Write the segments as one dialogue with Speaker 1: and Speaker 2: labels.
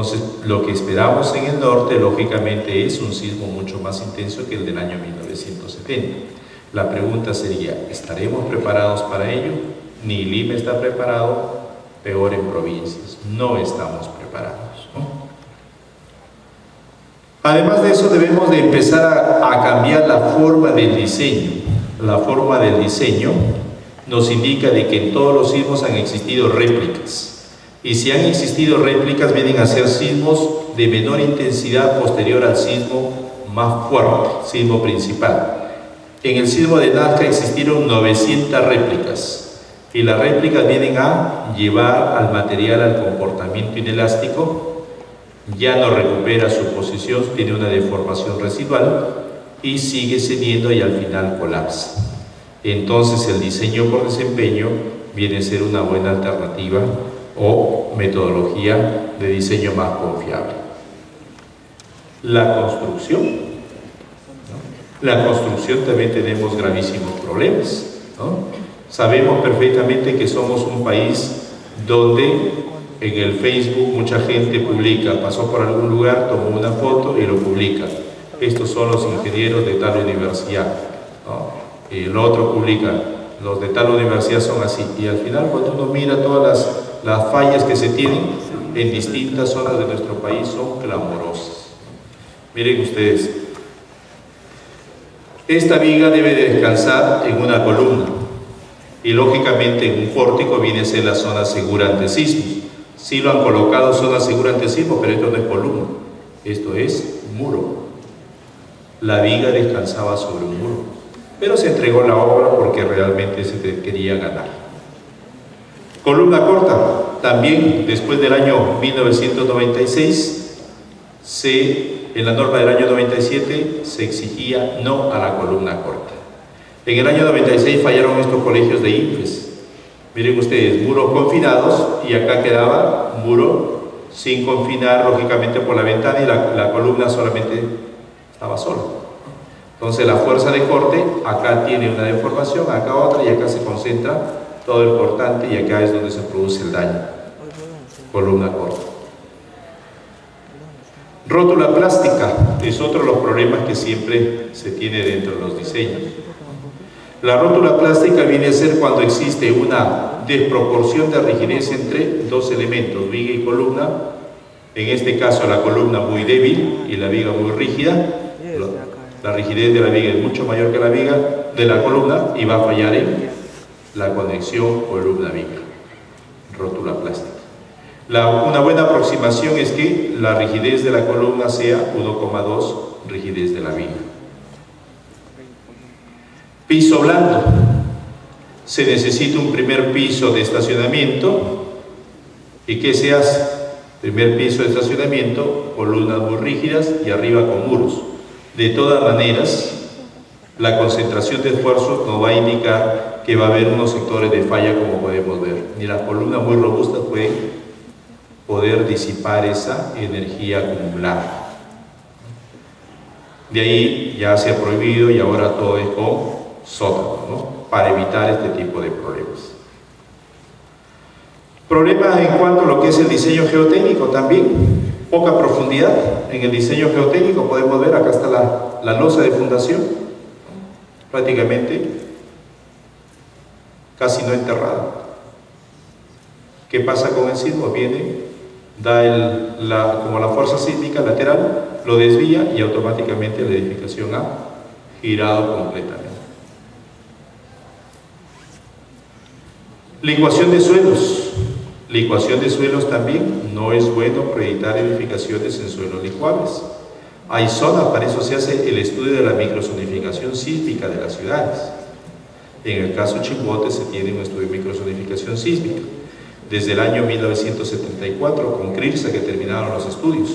Speaker 1: Entonces, lo que esperamos en el norte, lógicamente, es un sismo mucho más intenso que el del año 1970. La pregunta sería, ¿estaremos preparados para ello? Ni Lima está preparado, peor en provincias. No estamos preparados, ¿no? Además de eso, debemos de empezar a cambiar la forma del diseño. La forma del diseño nos indica de que en todos los sismos han existido réplicas. Y si han existido réplicas, vienen a ser sismos de menor intensidad posterior al sismo más fuerte, sismo principal. En el sismo de Nazca existieron 900 réplicas. Y las réplicas vienen a llevar al material al comportamiento inelástico, ya no recupera su posición, tiene una deformación residual y sigue cediendo y al final colapsa. Entonces el diseño por desempeño viene a ser una buena alternativa o metodología de diseño más confiable. La construcción, ¿no? La construcción también tenemos gravísimos problemas, ¿no? Sabemos perfectamente que somos un país donde en el Facebook mucha gente publica, pasó por algún lugar, tomó una foto y lo publica. Estos son los ingenieros de tal universidad, ¿no? Y el otro publica, los de tal universidad son así. Y al final, cuando uno mira todas las fallas que se tienen en distintas zonas de nuestro país, son clamorosas. Miren ustedes, esta viga debe de descansar en una columna y lógicamente en un pórtico viene a ser la zona segura ante sismos. Sí lo han colocado zona segura ante sismo, pero esto no es columna, esto es muro. La viga descansaba sobre un muro, pero se entregó la obra porque realmente se quería ganar. Columna corta, también después del año 1996, en la norma del año 97 se exigía no a la columna corta. En el año 96 fallaron estos colegios de INPES. Miren ustedes, muros confinados y acá quedaba muro sin confinar, lógicamente por la ventana, y la columna solamente estaba sola. Entonces la fuerza de corte, acá tiene una deformación, acá otra, y acá se concentra todo el cortante y acá es donde se produce el daño. Columna corta. Rótula plástica es otro de los problemas que siempre se tiene dentro de los diseños. La rótula plástica viene a ser cuando existe una desproporción de rigidez entre dos elementos, viga y columna. En este caso la columna muy débil y la viga muy rígida. La rigidez de la viga es mucho mayor que la viga de la columna y va a fallar en la conexión columna-viga. Rótula plástica. Una buena aproximación es que la rigidez de la columna sea 1,2 rigidez de la viga. Piso blando. Se necesita un primer piso de estacionamiento. ¿Y qué se hace? Primer piso de estacionamiento, columnas muy rígidas y arriba con muros. De todas maneras, la concentración de esfuerzos nos va a indicar que va a haber unos sectores de falla, como podemos ver. Ni las columnas muy robustas pueden poder disipar esa energía acumulada. De ahí ya se ha prohibido y ahora todo es con sótano, ¿no? Para evitar este tipo de problemas. Problemas en cuanto a lo que es el diseño geotécnico también. Poca profundidad en el diseño geotécnico. Podemos ver, acá está la losa de fundación, prácticamente casi no enterrada. ¿Qué pasa con el sismo? Viene, da como la fuerza sísmica lateral, lo desvía y automáticamente la edificación ha girado completamente. Licuación de suelos. Licuación de suelos también no es bueno proyectar edificaciones en suelos licuables. Hay zonas, para eso se hace el estudio de la microzonificación sísmica de las ciudades. En el caso Chimbote se tiene un estudio de microzonificación sísmica. Desde el año 1974, con CRIRSA, que terminaron los estudios.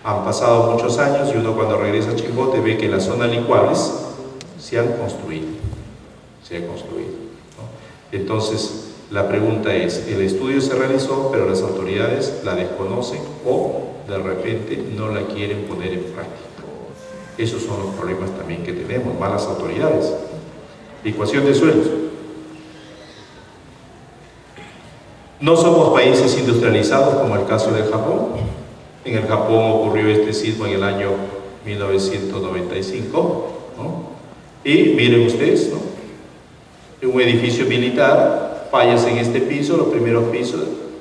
Speaker 1: Han pasado muchos años y uno cuando regresa a Chimbote ve que las zonas licuables se han construido. ¿No? Entonces, la pregunta es, el estudio se realizó, pero las autoridades la desconocen o de repente no la quieren poner en práctica. Esos son los problemas también que tenemos, malas autoridades. Licuación de suelos. No somos países industrializados como el caso del Japón. En el Japón ocurrió este sismo en el año 1995, ¿no? Y miren ustedes, ¿no? Un edificio militar, fallas en este piso, los primeros pisos,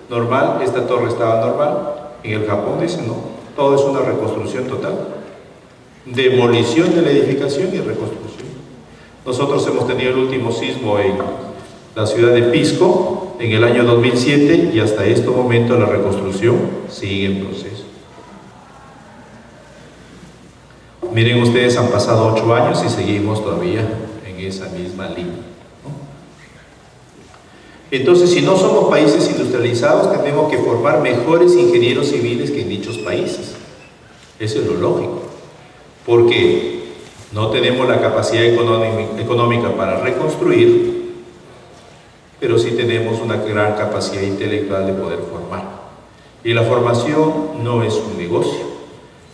Speaker 1: normal, esta torre estaba normal. En el Japón dicen, no, todo es una reconstrucción total. Demolición de la edificación y reconstrucción. Nosotros hemos tenido el último sismo en la ciudad de Pisco en el año 2007 y hasta este momento la reconstrucción sigue en proceso. Miren ustedes, han pasado 8 años y seguimos todavía en esa misma línea, ¿no? Entonces, si no somos países industrializados, tenemos que formar mejores ingenieros civiles que en dichos países. Eso es lo lógico, porque no tenemos la capacidad económica para reconstruir, pero sí tenemos una gran capacidad intelectual de poder formar. Y la formación no es un negocio.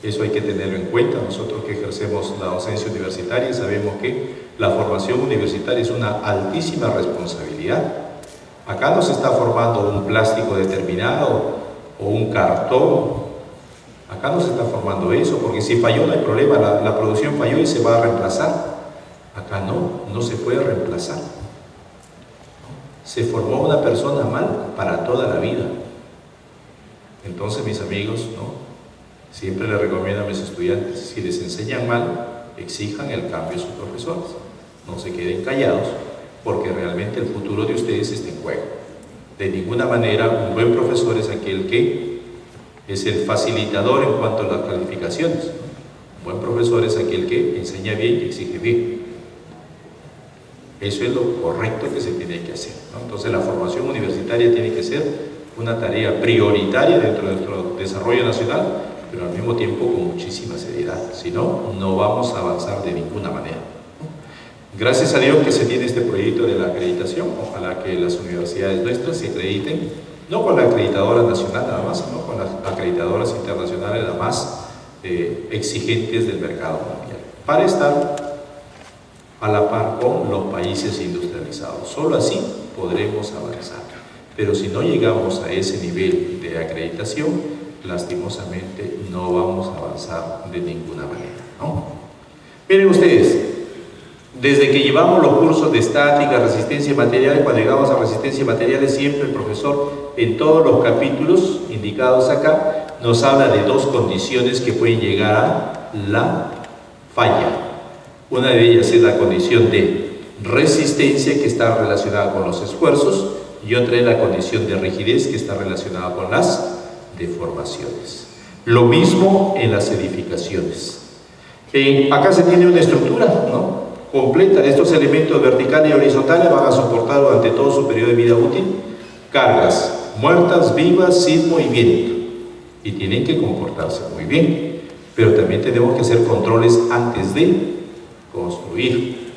Speaker 1: Eso hay que tenerlo en cuenta. Nosotros que ejercemos la docencia universitaria sabemos que la formación universitaria es una altísima responsabilidad. Acá no se está formando un plástico determinado o un cartón. Acá no se está formando eso, porque si falló no hay problema, la producción falló y se va a reemplazar. Acá no se puede reemplazar. Se formó una persona mal para toda la vida. Entonces, mis amigos, ¿no? Siempre les recomiendo a mis estudiantes, si les enseñan mal, exijan el cambio a sus profesores. No se queden callados, porque realmente el futuro de ustedes está en juego. De ninguna manera, un buen profesor es aquel que es el facilitador en cuanto a las calificaciones, ¿no? Un buen profesor es aquel que enseña bien y exige bien. Eso es lo correcto que se tiene que hacer, ¿no? Entonces, la formación universitaria tiene que ser una tarea prioritaria dentro de nuestro desarrollo nacional, pero al mismo tiempo con muchísima seriedad. Si no, no vamos a avanzar de ninguna manera. Gracias a Dios que se tiene este proyecto de la acreditación. Ojalá que las universidades nuestras se acrediten, no con la acreditadora nacional nada más, sino con las acreditadoras internacionales las más exigentes del mercado mundial, para estar a la par con los países industrializados. Solo así podremos avanzar. Pero si no llegamos a ese nivel de acreditación, lastimosamente no vamos a avanzar de ninguna manera, ¿no? Miren ustedes, desde que llevamos los cursos de estática, resistencia y materiales, cuando llegamos a resistencia y materiales, siempre el profesor en todos los capítulos indicados acá nos habla de dos condiciones que pueden llegar a la falla. Una de ellas es la condición de resistencia, que está relacionada con los esfuerzos, y otra es la condición de rigidez, que está relacionada con las deformaciones. Lo mismo en las edificaciones. Acá se tiene una estructura, ¿no?, completa. Estos elementos verticales y horizontales van a soportar durante todo su periodo de vida útil cargas muertas, vivas, sismo y viento, y tienen que comportarse muy bien, pero también tenemos que hacer controles antes de construir.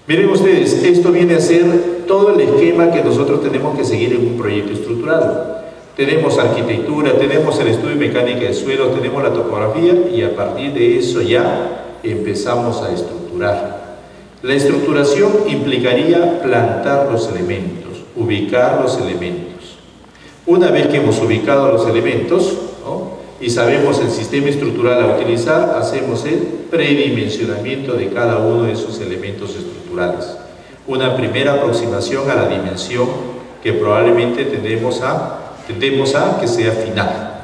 Speaker 1: Miren ustedes, esto viene a ser todo el esquema que nosotros tenemos que seguir en un proyecto estructural. Tenemos arquitectura, tenemos el estudio de mecánica de suelo, tenemos la topografía, y a partir de eso ya empezamos a estructurar. La estructuración implicaría plantar los elementos, ubicar los elementos. Una vez que hemos ubicado los elementos, ¿no?, y sabemos el sistema estructural a utilizar, hacemos el predimensionamiento de cada uno de esos elementos estructurales. Una primera aproximación a la dimensión que probablemente tendemos a que sea final,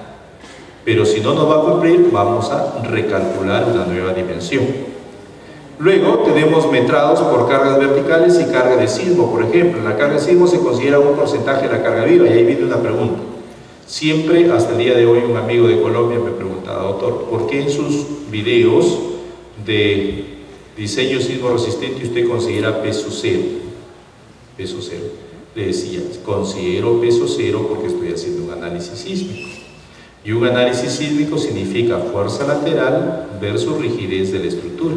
Speaker 1: pero si no nos va a cumplir, vamos a recalcular una nueva dimensión. Luego tenemos metrados por cargas verticales y carga de sismo. Por ejemplo, la carga de sismo se considera un porcentaje de la carga viva, y ahí viene una pregunta. Siempre, hasta el día de hoy, un amigo de Colombia me preguntaba: doctor, ¿por qué en sus videos de diseño sismo resistente usted considera peso cero? Peso cero. Le decía, considero peso cero porque estoy haciendo un análisis sísmico, y un análisis sísmico significa fuerza lateral versus rigidez de la estructura.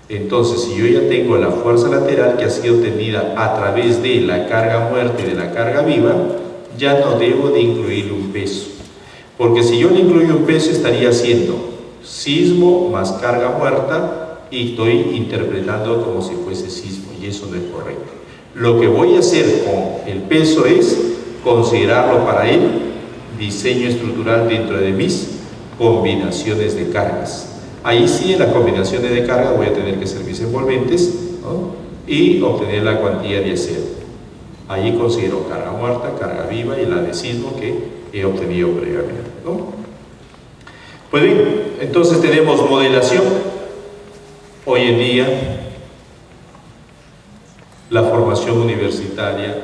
Speaker 1: Entonces, si yo ya tengo la fuerza lateral que ha sido obtenida a través de la carga muerta y de la carga viva, ya no debo de incluir un peso, porque si yo le incluyo un peso estaría haciendo sismo más carga muerta y estoy interpretando como si fuese sismo, y eso no es correcto. Lo que voy a hacer con el peso es considerarlo para él diseño estructural dentro de mis combinaciones de cargas. Ahí sí, en las combinaciones de carga voy a tener que hacer mis envolventes, ¿no? Y obtener la cuantía de acero. Ahí considero carga muerta, carga viva y el adhesismo que he obtenido previamente, ¿no? Pues bien, entonces tenemos modelación. Hoy en día la formación universitaria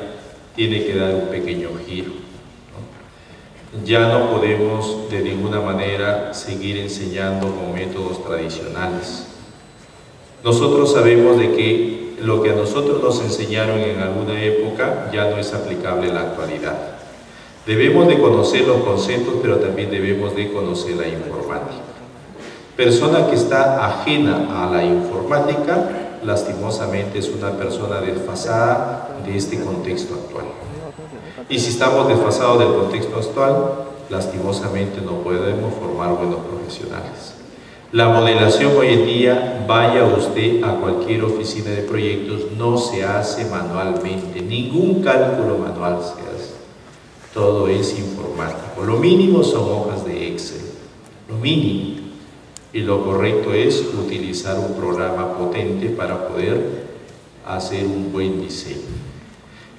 Speaker 1: tiene que dar un pequeño giro, ¿no? Ya no podemos de ninguna manera seguir enseñando con métodos tradicionales. Nosotros sabemos de que lo que a nosotros nos enseñaron en alguna época ya no es aplicable en la actualidad. Debemos de conocer los conceptos, pero también debemos de conocer la informática. Persona que está ajena a la informática, lastimosamente es una persona desfasada de este contexto actual. Y si estamos desfasados del contexto actual, lastimosamente no podemos formar buenos profesionales. La modelación hoy en día, vaya usted a cualquier oficina de proyectos, no se hace manualmente, ningún cálculo manual se hace, todo es informático. Lo mínimo son hojas de Excel, lo mínimo, y lo correcto es utilizar un programa potente para poder hacer un buen diseño.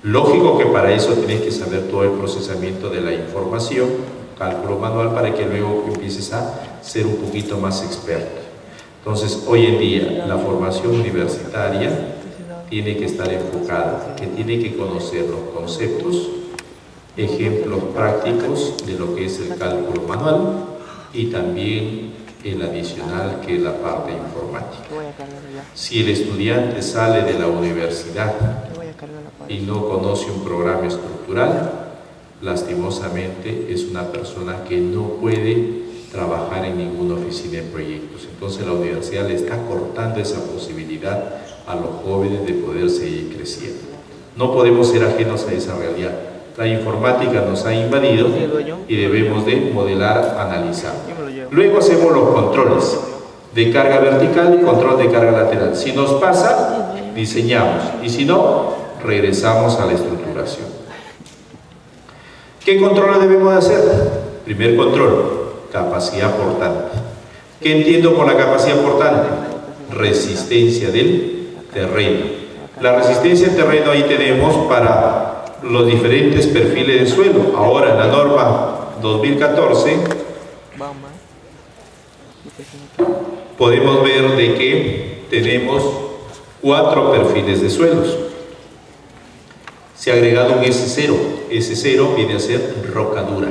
Speaker 1: Lógico que para eso tienes que saber todo el procesamiento de la información, cálculo manual, para que luego empieces a ser un poquito más experto. Entonces, hoy en día, la formación universitaria tiene que estar enfocada, que tiene que conocer los conceptos, ejemplos prácticos de lo que es el cálculo manual y también el adicional, que es la parte informática. Si el estudiante sale de la universidad y no conoce un programa estructural, lastimosamente es una persona que no puede trabajar en ninguna oficina de proyectos. Entonces la universidad le está cortando esa posibilidad a los jóvenes de poder seguir creciendo. No podemos ser ajenos a esa realidad. La informática nos ha invadido y debemos de modelar, analizar. Luego hacemos los controles de carga vertical y control de carga lateral. Si nos pasa, diseñamos, y si no, regresamos a la estructuración. ¿Qué controles debemos de hacer? Primer control, capacidad portante. ¿Qué entiendo por la capacidad portante? Resistencia del terreno. La resistencia del terreno ahí tenemos para los diferentes perfiles de suelo. Ahora en la norma 2014 podemos ver de que tenemos 4 perfiles de suelos. Se ha agregado un S0. S0 viene a ser roca dura.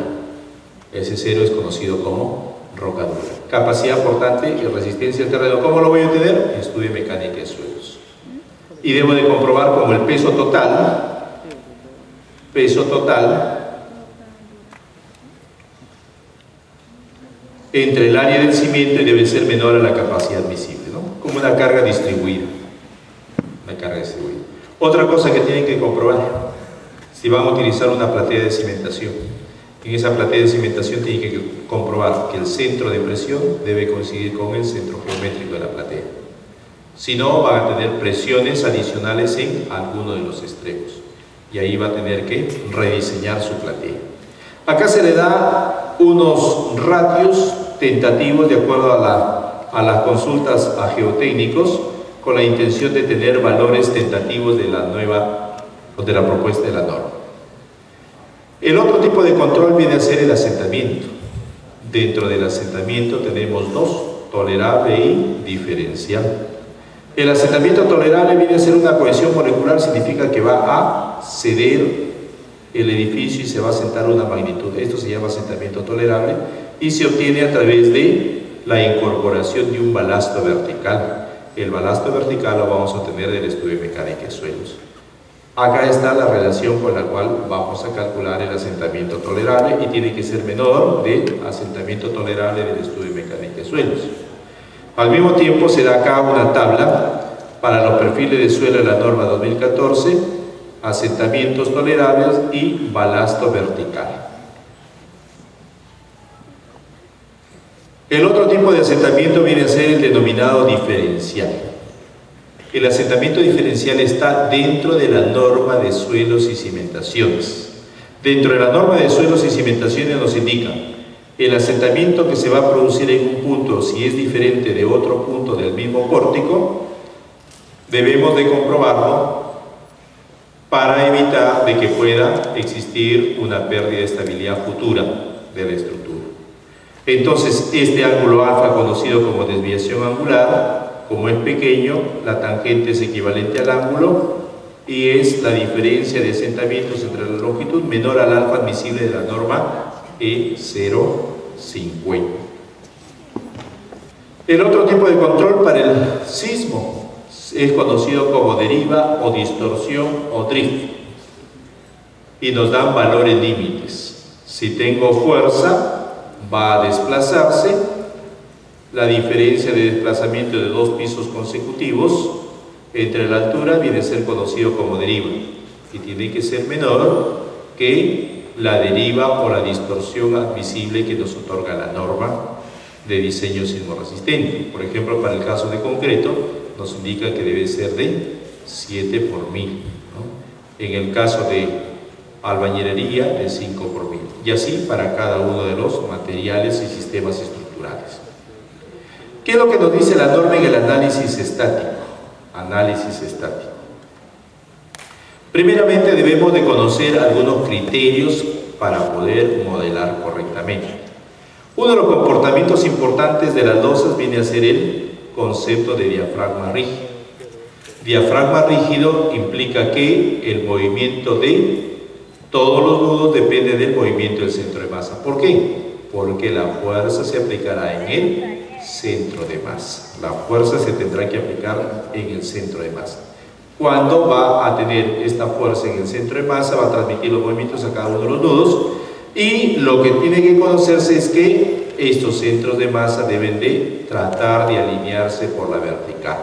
Speaker 1: S0 es conocido como roca dura. Capacidad portante y resistencia al terreno. ¿Cómo lo voy a obtener? Estudio mecánica de suelos. Y debo de comprobar como el peso total entre el área del cimiento debe ser menor a la capacidad admisible, ¿no? Como una carga distribuida. Una carga distribuida. Otra cosa que tienen que comprobar, si van a utilizar una platea de cimentación, en esa platea de cimentación tienen que comprobar que el centro de presión debe coincidir con el centro geométrico de la platea. Si no, van a tener presiones adicionales en alguno de los extremos. Y ahí va a tener que rediseñar su platea. Acá se le da unos ratios tentativos de acuerdo a las consultas a geotécnicos, con la intención de tener valores tentativos de la nueva o de la propuesta de la norma. El otro tipo de control viene a ser el asentamiento. Dentro del asentamiento tenemos dos, tolerable y diferencial. El asentamiento tolerable viene a ser una cohesión molecular, significa que va a ceder el edificio y se va a asentar una magnitud. Esto se llama asentamiento tolerable y se obtiene a través de la incorporación de un balasto vertical. El balasto vertical lo vamos a obtener del estudio de mecánica de suelos. Acá está la relación con la cual vamos a calcular el asentamiento tolerable y tiene que ser menor del asentamiento tolerable del estudio de mecánica de suelos. Al mismo tiempo se da acá una tabla para los perfiles de suelo de la norma 2014, asentamientos tolerables y balasto vertical. El otro tipo de asentamiento viene a ser el denominado diferencial. El asentamiento diferencial está dentro de la norma de suelos y cimentaciones. Dentro de la norma de suelos y cimentaciones nos indica el asentamiento que se va a producir en un punto, si es diferente de otro punto del mismo pórtico, debemos de comprobarlo para evitar de que pueda existir una pérdida de estabilidad futura de la estructura. Entonces, este ángulo alfa, conocido como desviación angular, como es pequeño, la tangente es equivalente al ángulo y es la diferencia de asentamientos entre la longitud menor al alfa admisible de la norma E050. El otro tipo de control para el sismo es conocido como deriva o distorsión o drift y nos dan valores límites. Si tengo fuerza, va a desplazarse, la diferencia de desplazamiento de dos pisos consecutivos entre la altura viene a ser conocido como deriva y tiene que ser menor que la deriva o la distorsión admisible que nos otorga la norma de diseño sismorresistente. Por ejemplo, para el caso de concreto nos indica que debe ser de 7 por 1000, ¿no? En el caso de albañilería de 5 por 1000 y así para cada uno de los materiales y sistemas estructurales. ¿Qué es lo que nos dice la norma en el análisis estático? Análisis estático. Primeramente debemos de conocer algunos criterios para poder modelar correctamente. Uno de los comportamientos importantes de las losas viene a ser el concepto de diafragma rígido. Diafragma rígido implica que el movimiento de todos los nudos depende del movimiento del centro de masa. ¿Por qué? Porque la fuerza se aplicará en el centro de masa. La fuerza se tendrá que aplicar en el centro de masa. Cuando va a tener esta fuerza en el centro de masa, va a transmitir los movimientos a cada uno de los nudos y lo que tiene que conocerse es que estos centros de masa deben de tratar de alinearse por la vertical.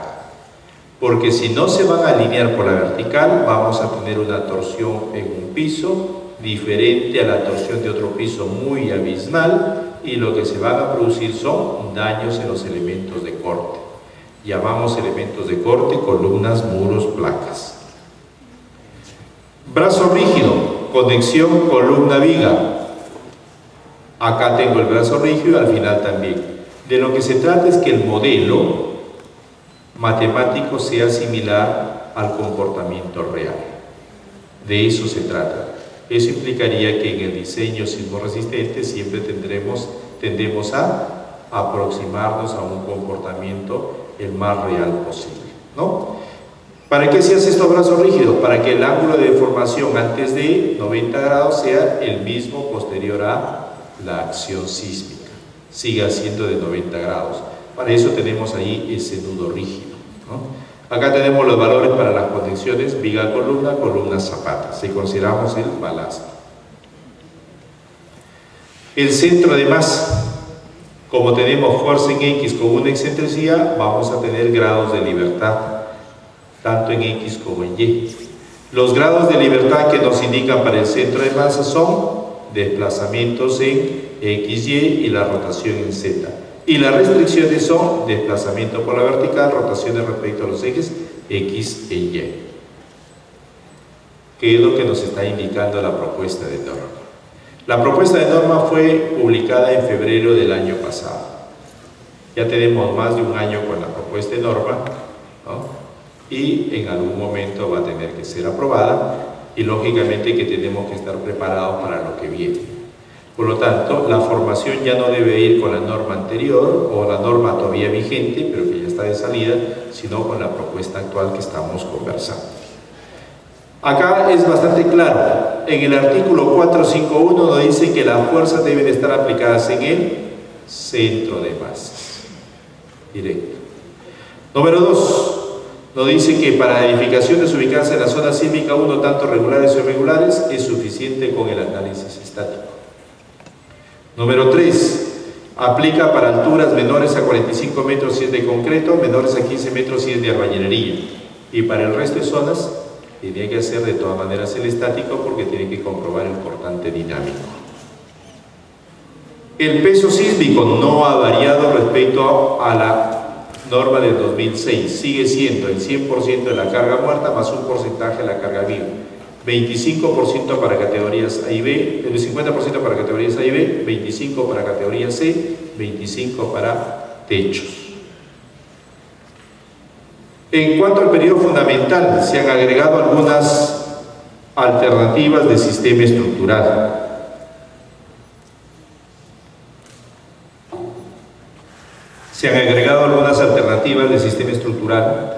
Speaker 1: Porque si no se van a alinear por la vertical, vamos a tener una torsión en un piso diferente a la torsión de otro piso muy abismal y lo que se van a producir son daños en los elementos de corte. Llamamos elementos de corte columnas, muros, placas. Brazo rígido, conexión columna-viga. Acá tengo el brazo rígido, al final también. De lo que se trata es que el modelo matemático sea similar al comportamiento real. De eso se trata. Eso implicaría que en el diseño sismorresistente siempre tendemos a aproximarnos a un comportamiento el más real posible, ¿no? ¿Para qué se hace estos brazos rígidos? Para que el ángulo de deformación antes de 90 grados sea el mismo posterior a la acción sísmica, siga siendo de 90 grados. Para eso tenemos ahí ese nudo rígido, ¿no? Acá tenemos los valores para las conexiones viga-columna, columna-zapata, si consideramos el balasto. El centro de masa, como tenemos fuerza en X con una excentricidad, vamos a tener grados de libertad, tanto en X como en Y. Los grados de libertad que nos indican para el centro de masa son desplazamientos en X, Y y la rotación en Z. Y las restricciones son desplazamiento por la vertical, rotaciones respecto a los ejes X e Y. ¿Qué es lo que nos está indicando la propuesta de norma? La propuesta de norma fue publicada en febrero del año pasado. Ya tenemos más de un año con la propuesta de norma, ¿no? Y en algún momento va a tener que ser aprobada y lógicamente que tenemos que estar preparados para lo que viene. Por lo tanto, la formación ya no debe ir con la norma anterior o la norma todavía vigente, pero que ya está de salida, sino con la propuesta actual que estamos conversando. Acá es bastante claro. En el artículo 451 nos dice que las fuerzas deben estar aplicadas en el centro de masas. Directo. Número 2. Nos dice que para edificaciones ubicadas en la zona sísmica 1, tanto regulares o irregulares, es suficiente con el análisis estático. Número 3. Aplica para alturas menores a 45 metros si es de concreto, menores a 15 metros si es de albañilería. Y para el resto de zonas, tiene que hacer de todas maneras el estático porque tiene que comprobar el cortante dinámico. El peso sísmico no ha variado respecto a la norma del 2006. Sigue siendo el 100% de la carga muerta más un porcentaje de la carga viva. 25% para categorías A y B, el 50% para categorías A y B, 25% para categoría C, 25% para techos. En cuanto al periodo fundamental, se han agregado algunas alternativas de sistema estructural. Se han agregado algunas alternativas de sistema estructural.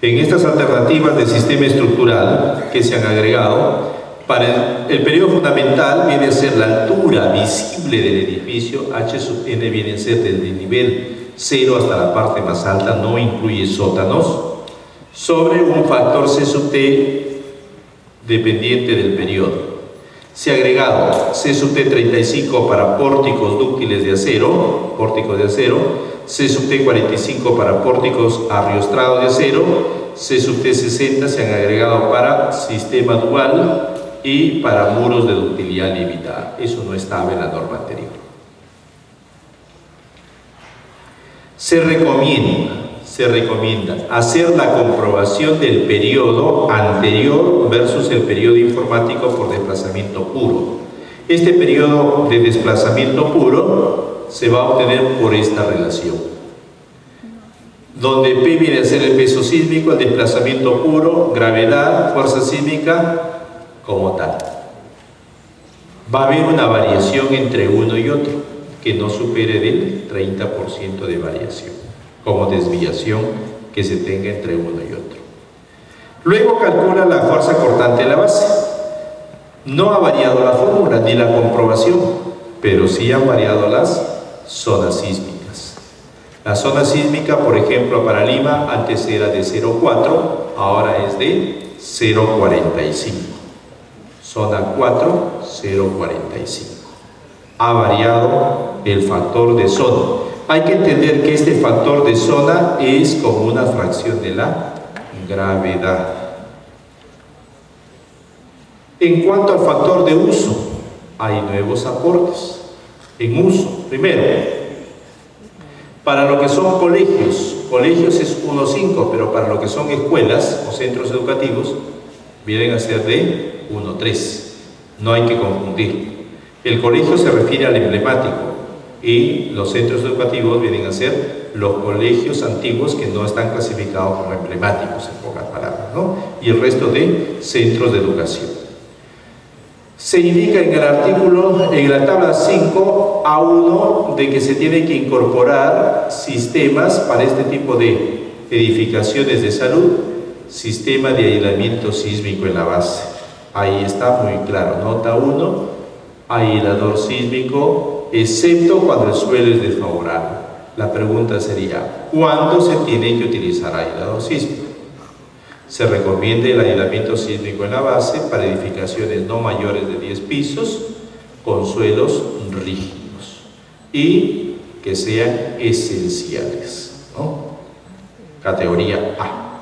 Speaker 1: En estas alternativas de sistema estructural que se han agregado, para el periodo fundamental viene a ser la altura visible del edificio, H sub n viene a ser desde el nivel 0 hasta la parte más alta, no incluye sótanos, sobre un factor C sub t dependiente del periodo. Se ha agregado C sub t 35 para pórticos dúctiles de acero, C sub t 45 para pórticos arriostrados de acero, C sub t 60 se han agregado para sistema dual y para muros de ductilidad limitada. Eso no estaba en la norma anterior. Se recomienda hacer la comprobación del periodo anterior versus el periodo informático por desplazamiento puro. Este periodo de desplazamiento puro se va a obtener por esta relación, donde P viene a ser el peso sísmico, el desplazamiento puro, gravedad, fuerza sísmica como tal. Va a haber una variación entre uno y otro que no supere del 30% de variación, como desviación que se tenga entre uno y otro. Luego calcula la fuerza cortante de la base. No ha variado la fórmula ni la comprobación, pero sí han variado las zonas sísmicas. La zona sísmica, por ejemplo, para Lima, antes era de 0,4, ahora es de 0,45. Zona 4, 0,45. Ha variado el factor de zona. Hay que entender que este factor de zona es como una fracción de la gravedad. En cuanto al factor de uso, hay nuevos aportes. En uso, primero, para lo que son colegios es 1,5, pero para lo que son escuelas o centros educativos, vienen a ser de 1,3. No hay que confundir. El colegio se refiere al emblemático y los centros educativos vienen a ser los colegios antiguos que no están clasificados como emblemáticos, en pocas palabras, ¿no? Y el resto de centros de educación. Se indica en el artículo, en la tabla 5 A1, de que se tiene que incorporar sistemas para este tipo de edificaciones de salud, sistema de aislamiento sísmico en la base. Ahí está muy claro, nota 1, aislador sísmico, excepto cuando el suelo es desfavorable. La pregunta sería, ¿cuándo se tiene que utilizar aislador sísmico? Se recomienda el aislamiento sísmico en la base para edificaciones no mayores de 10 pisos con suelos rígidos y que sean esenciales, ¿no? Categoría A.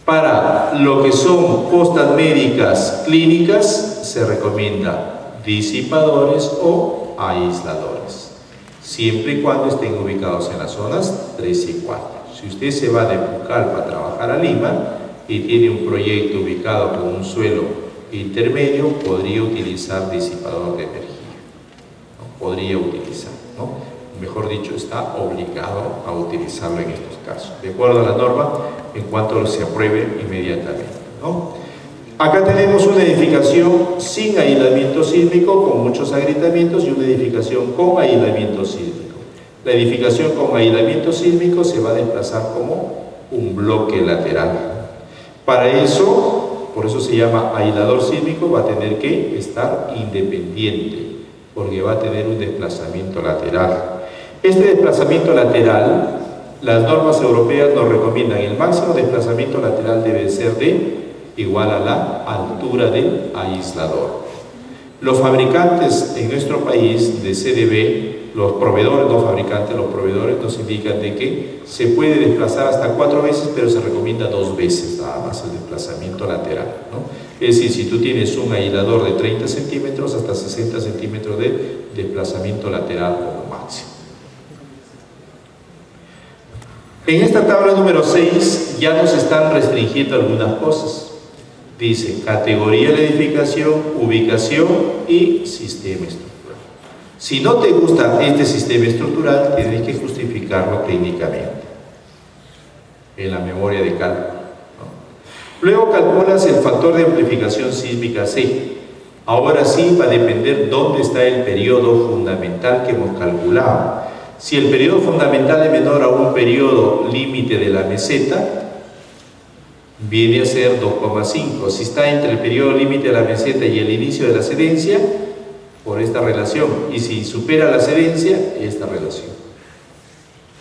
Speaker 1: Para lo que son postas médicas clínicas se recomienda disipadores o aisladores, siempre y cuando estén ubicados en las zonas 3 y 4. Si usted se va de Pucallpa a trabajar a Lima y tiene un proyecto ubicado con un suelo intermedio, podría utilizar disipador de energía, ¿no? Podría utilizar, ¿no? Mejor dicho, está obligado a utilizarlo en estos casos, de acuerdo a la norma, en cuanto se apruebe inmediatamente, ¿no? Acá tenemos una edificación sin aislamiento sísmico, con muchos agrietamientos, y una edificación con aislamiento sísmico. La edificación con aislamiento sísmico se va a desplazar como un bloque lateral. Para eso, por eso se llama aislador sísmico, va a tener que estar independiente, porque va a tener un desplazamiento lateral. Este desplazamiento lateral, las normas europeas nos recomiendan el máximo desplazamiento lateral debe ser de igual a la altura del aislador. Los fabricantes en nuestro país de CDB, los proveedores, no fabricantes, los proveedores nos indican de que se puede desplazar hasta 4 veces, pero se recomienda 2 veces nada más el desplazamiento lateral, ¿no? Es decir, si tú tienes un aislador de 30 centímetros hasta 60 centímetros de desplazamiento lateral como máximo. En esta tabla número 6 ya nos están restringiendo algunas cosas. Dice categoría de la edificación, ubicación y sistema estructural. Si no te gusta este sistema estructural, tienes que justificarlo clínicamente en la memoria de cálculo, ¿no? Luego calculas el factor de amplificación sísmica C. Ahora sí va a depender dónde está el periodo fundamental que hemos calculado. Si el periodo fundamental es menor a un periodo límite de la meseta, viene a ser 2,5. Si está entre el periodo límite de la meseta y el inicio de la sedencia, por esta relación. Y si supera la sedencia, esta relación.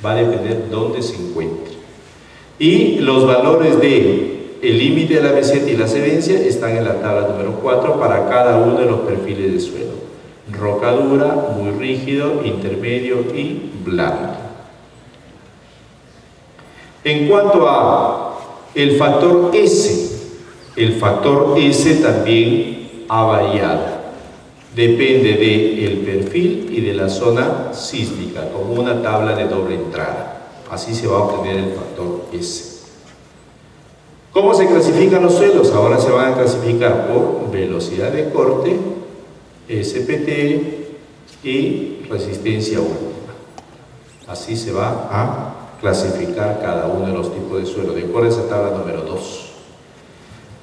Speaker 1: Va a depender dónde se encuentre. Y los valores de el límite de la meseta y la sedencia están en la tabla número 4 para cada uno de los perfiles de suelo. Roca dura, muy rígido, intermedio y blando. En cuanto a el factor S también ha variado. Depende del perfil y de la zona sísmica, como una tabla de doble entrada. Así se va a obtener el factor S. ¿Cómo se clasifican los suelos? Ahora se van a clasificar por velocidad de corte, SPT y resistencia última. Así se va a clasificar cada uno de los tipos de suelo, de acuerdo a esa tabla número 2.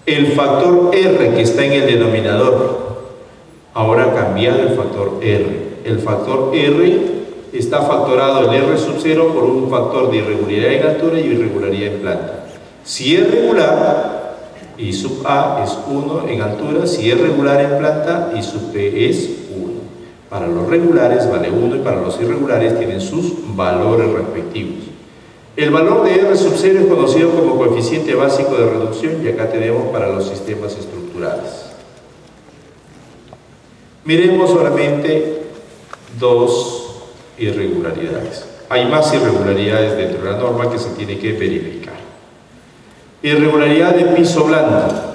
Speaker 1: El factor R que está en el denominador, ahora ha cambiado el factor R. El factor R está factorado el R sub 0 por un factor de irregularidad en altura y irregularidad en planta. Si es regular, I sub A es 1 en altura. Si es regular en planta, I sub P es 1. Para los regulares vale 1 y para los irregulares tienen sus valores respectivos. El valor de R sub 0 es conocido como coeficiente básico de reducción y acá tenemos para los sistemas estructurales. Miremos solamente dos irregularidades. Hay más irregularidades dentro de la norma que se tiene que verificar. Irregularidad de piso blando.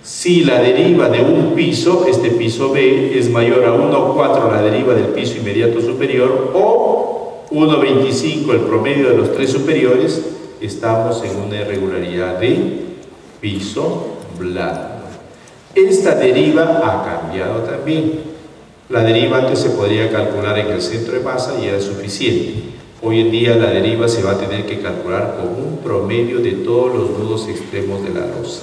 Speaker 1: Si la deriva de un piso, este piso B, es mayor a 1,4 la deriva del piso inmediato superior o 1,25 el promedio de los tres superiores, estamos en una irregularidad de piso blando. Esta deriva ha cambiado también. La deriva antes se podría calcular en el centro de masa y era suficiente. Hoy en día la deriva se va a tener que calcular con un promedio de todos los nudos extremos de la losa.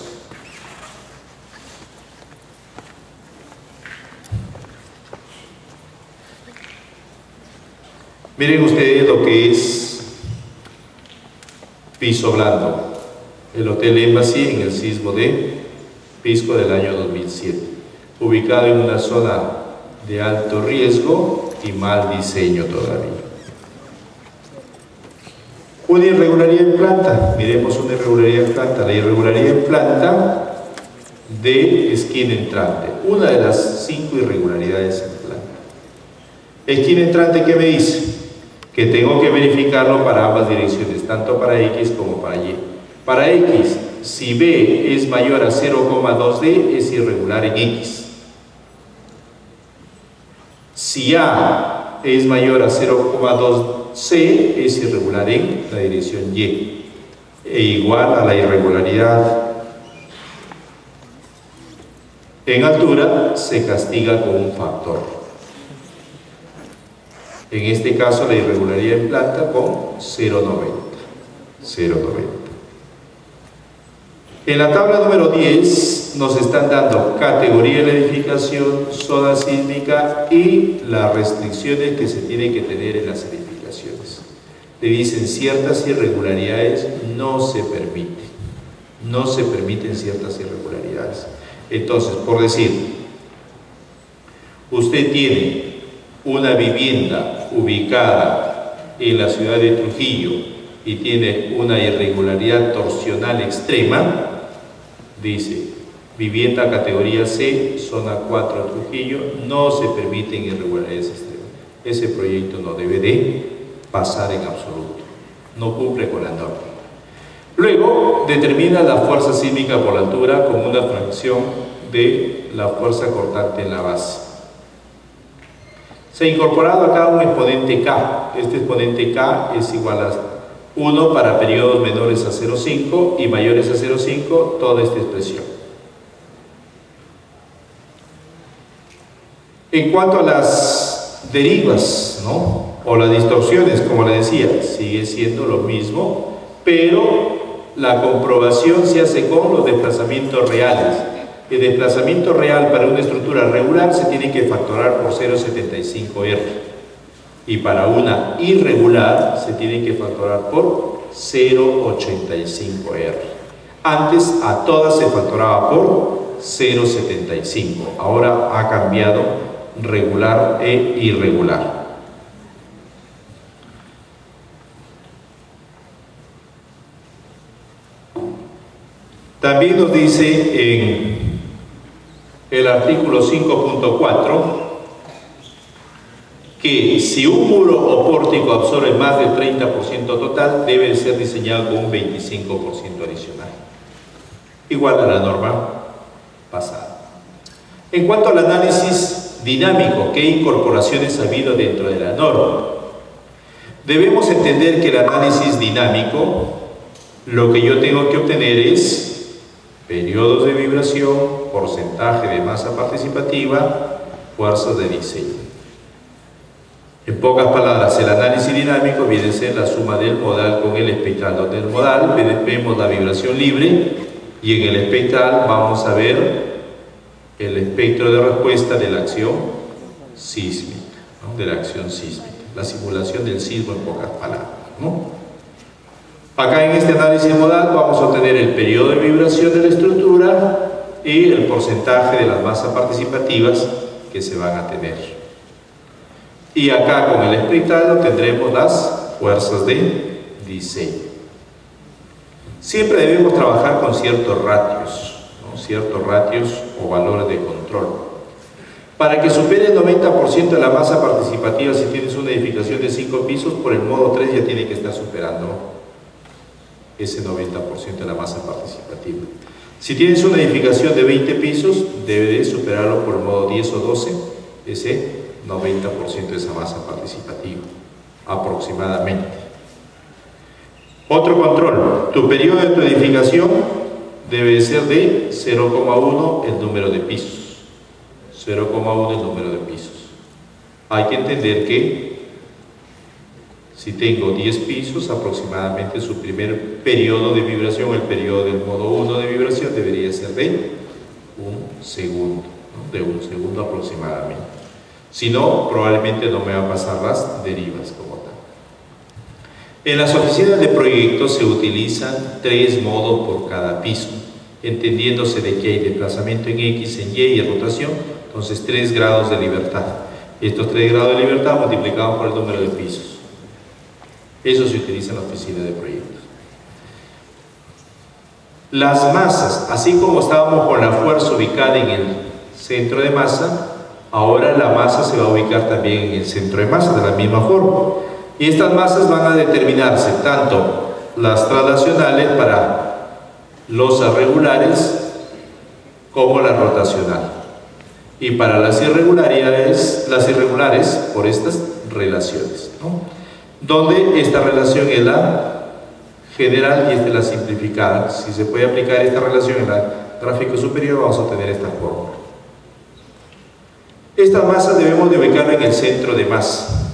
Speaker 1: Miren ustedes lo que es piso blando. El Hotel Embassy en el sismo de Pisco del año 2007, ubicado en una zona de alto riesgo y mal diseño todavía. Una irregularidad en planta, miremos una irregularidad en planta, la irregularidad en planta de esquina entrante, una de las 5 irregularidades en planta. Esquina entrante, ¿qué me dice? Que tengo que verificarlo para ambas direcciones, tanto para X como para Y. Para X, si B es mayor a 0,2D, es irregular en X. Si A es mayor a 0,2C, es irregular en la dirección Y. E igual a la irregularidad en altura, se castiga con un factor. En este caso, la irregularidad en planta con 0,90. En la tabla número 10 nos están dando categoría de la edificación, zona sísmica y las restricciones que se tienen que tener en las edificaciones. Le dicen ciertas irregularidades no se permiten. No se permiten ciertas irregularidades. Entonces, por decir, usted tiene una vivienda ubicada en la ciudad de Trujillo y tiene una irregularidad torsional extrema, dice, vivienda categoría C, zona 4 Trujillo, no se permiten irregularidades extremas. Ese proyecto no debe de pasar en absoluto, no cumple con la norma. Luego, determina la fuerza sísmica por la altura como una fracción de la fuerza cortante en la base. Se ha incorporado acá un exponente K. Este exponente K es igual 1 para periodos menores a 0,5 y mayores a 0,5, toda esta expresión. En cuanto a las derivas, ¿no?, o las distorsiones, como le decía, sigue siendo lo mismo, pero la comprobación se hace con los desplazamientos reales. El desplazamiento real para una estructura regular se tiene que factorar por 0,75 R, y para una irregular se tiene que factorar por 0,85 R. Antes a todas se factoraba por 0,75, ahora ha cambiado regular e irregular. También nos dice en el artículo 5.4 que si un muro o pórtico absorbe más del 30% total, debe ser diseñado con un 25% adicional, igual a la norma pasada. En cuanto al análisis dinámico, ¿qué incorporaciones ha habido dentro de la norma? Debemos entender que el análisis dinámico, lo que yo tengo que obtener es periodos de vibración, porcentaje de masa participativa, fuerzas de diseño. En pocas palabras, el análisis dinámico viene a ser la suma del modal con el espectral, donde el modal vemos la vibración libre y en el espectral vamos a ver el espectro de respuesta de la acción sísmica, ¿no?, de la acción sísmica, la simulación del sismo en pocas palabras, ¿no? Acá en este análisis modal vamos a obtener el periodo de vibración de la estructura y el porcentaje de las masas participativas que se van a tener. Y acá con el espectral tendremos las fuerzas de diseño. Siempre debemos trabajar con ciertos ratios, ¿no?, ciertos ratios o valores de control. Para que supere el 90% de la masa participativa, si tienes una edificación de 5 pisos, por el modo 3 ya tiene que estar superando ese 90% de la masa participativa. Si tienes una edificación de 20 pisos, debe de superarlo por el modo 10 o 12, ese 90% de esa masa participativa, aproximadamente. Otro control, tu periodo de tu edificación debe ser de 0,1 el número de pisos. 0,1 el número de pisos. Hay que entender que si tengo 10 pisos, aproximadamente su primer periodo de vibración, el periodo del modo 1 de vibración, debería ser de un segundo, ¿no?, de un segundo aproximadamente. Si no, probablemente no me van a pasar las derivas como tal. En las oficinas de proyectos se utilizan 3 modos por cada piso, entendiéndose de que hay desplazamiento en X, en Y y rotación, entonces 3 grados de libertad. Estos 3 grados de libertad multiplicados por el número de pisos. Eso se utiliza en la oficina de proyectos. Las masas, así como estábamos con la fuerza ubicada en el centro de masa, ahora la masa se va a ubicar también en el centro de masa, de la misma forma. Y estas masas van a determinarse tanto las traslacionales para losas regulares como la rotacional. Y para las irregulares por estas relaciones, ¿no?, donde esta relación es la general y esta es la simplificada. Si se puede aplicar esta relación en el gráfico superior, vamos a obtener esta fórmula. Esta masa debemos de ubicarla en el centro de masa.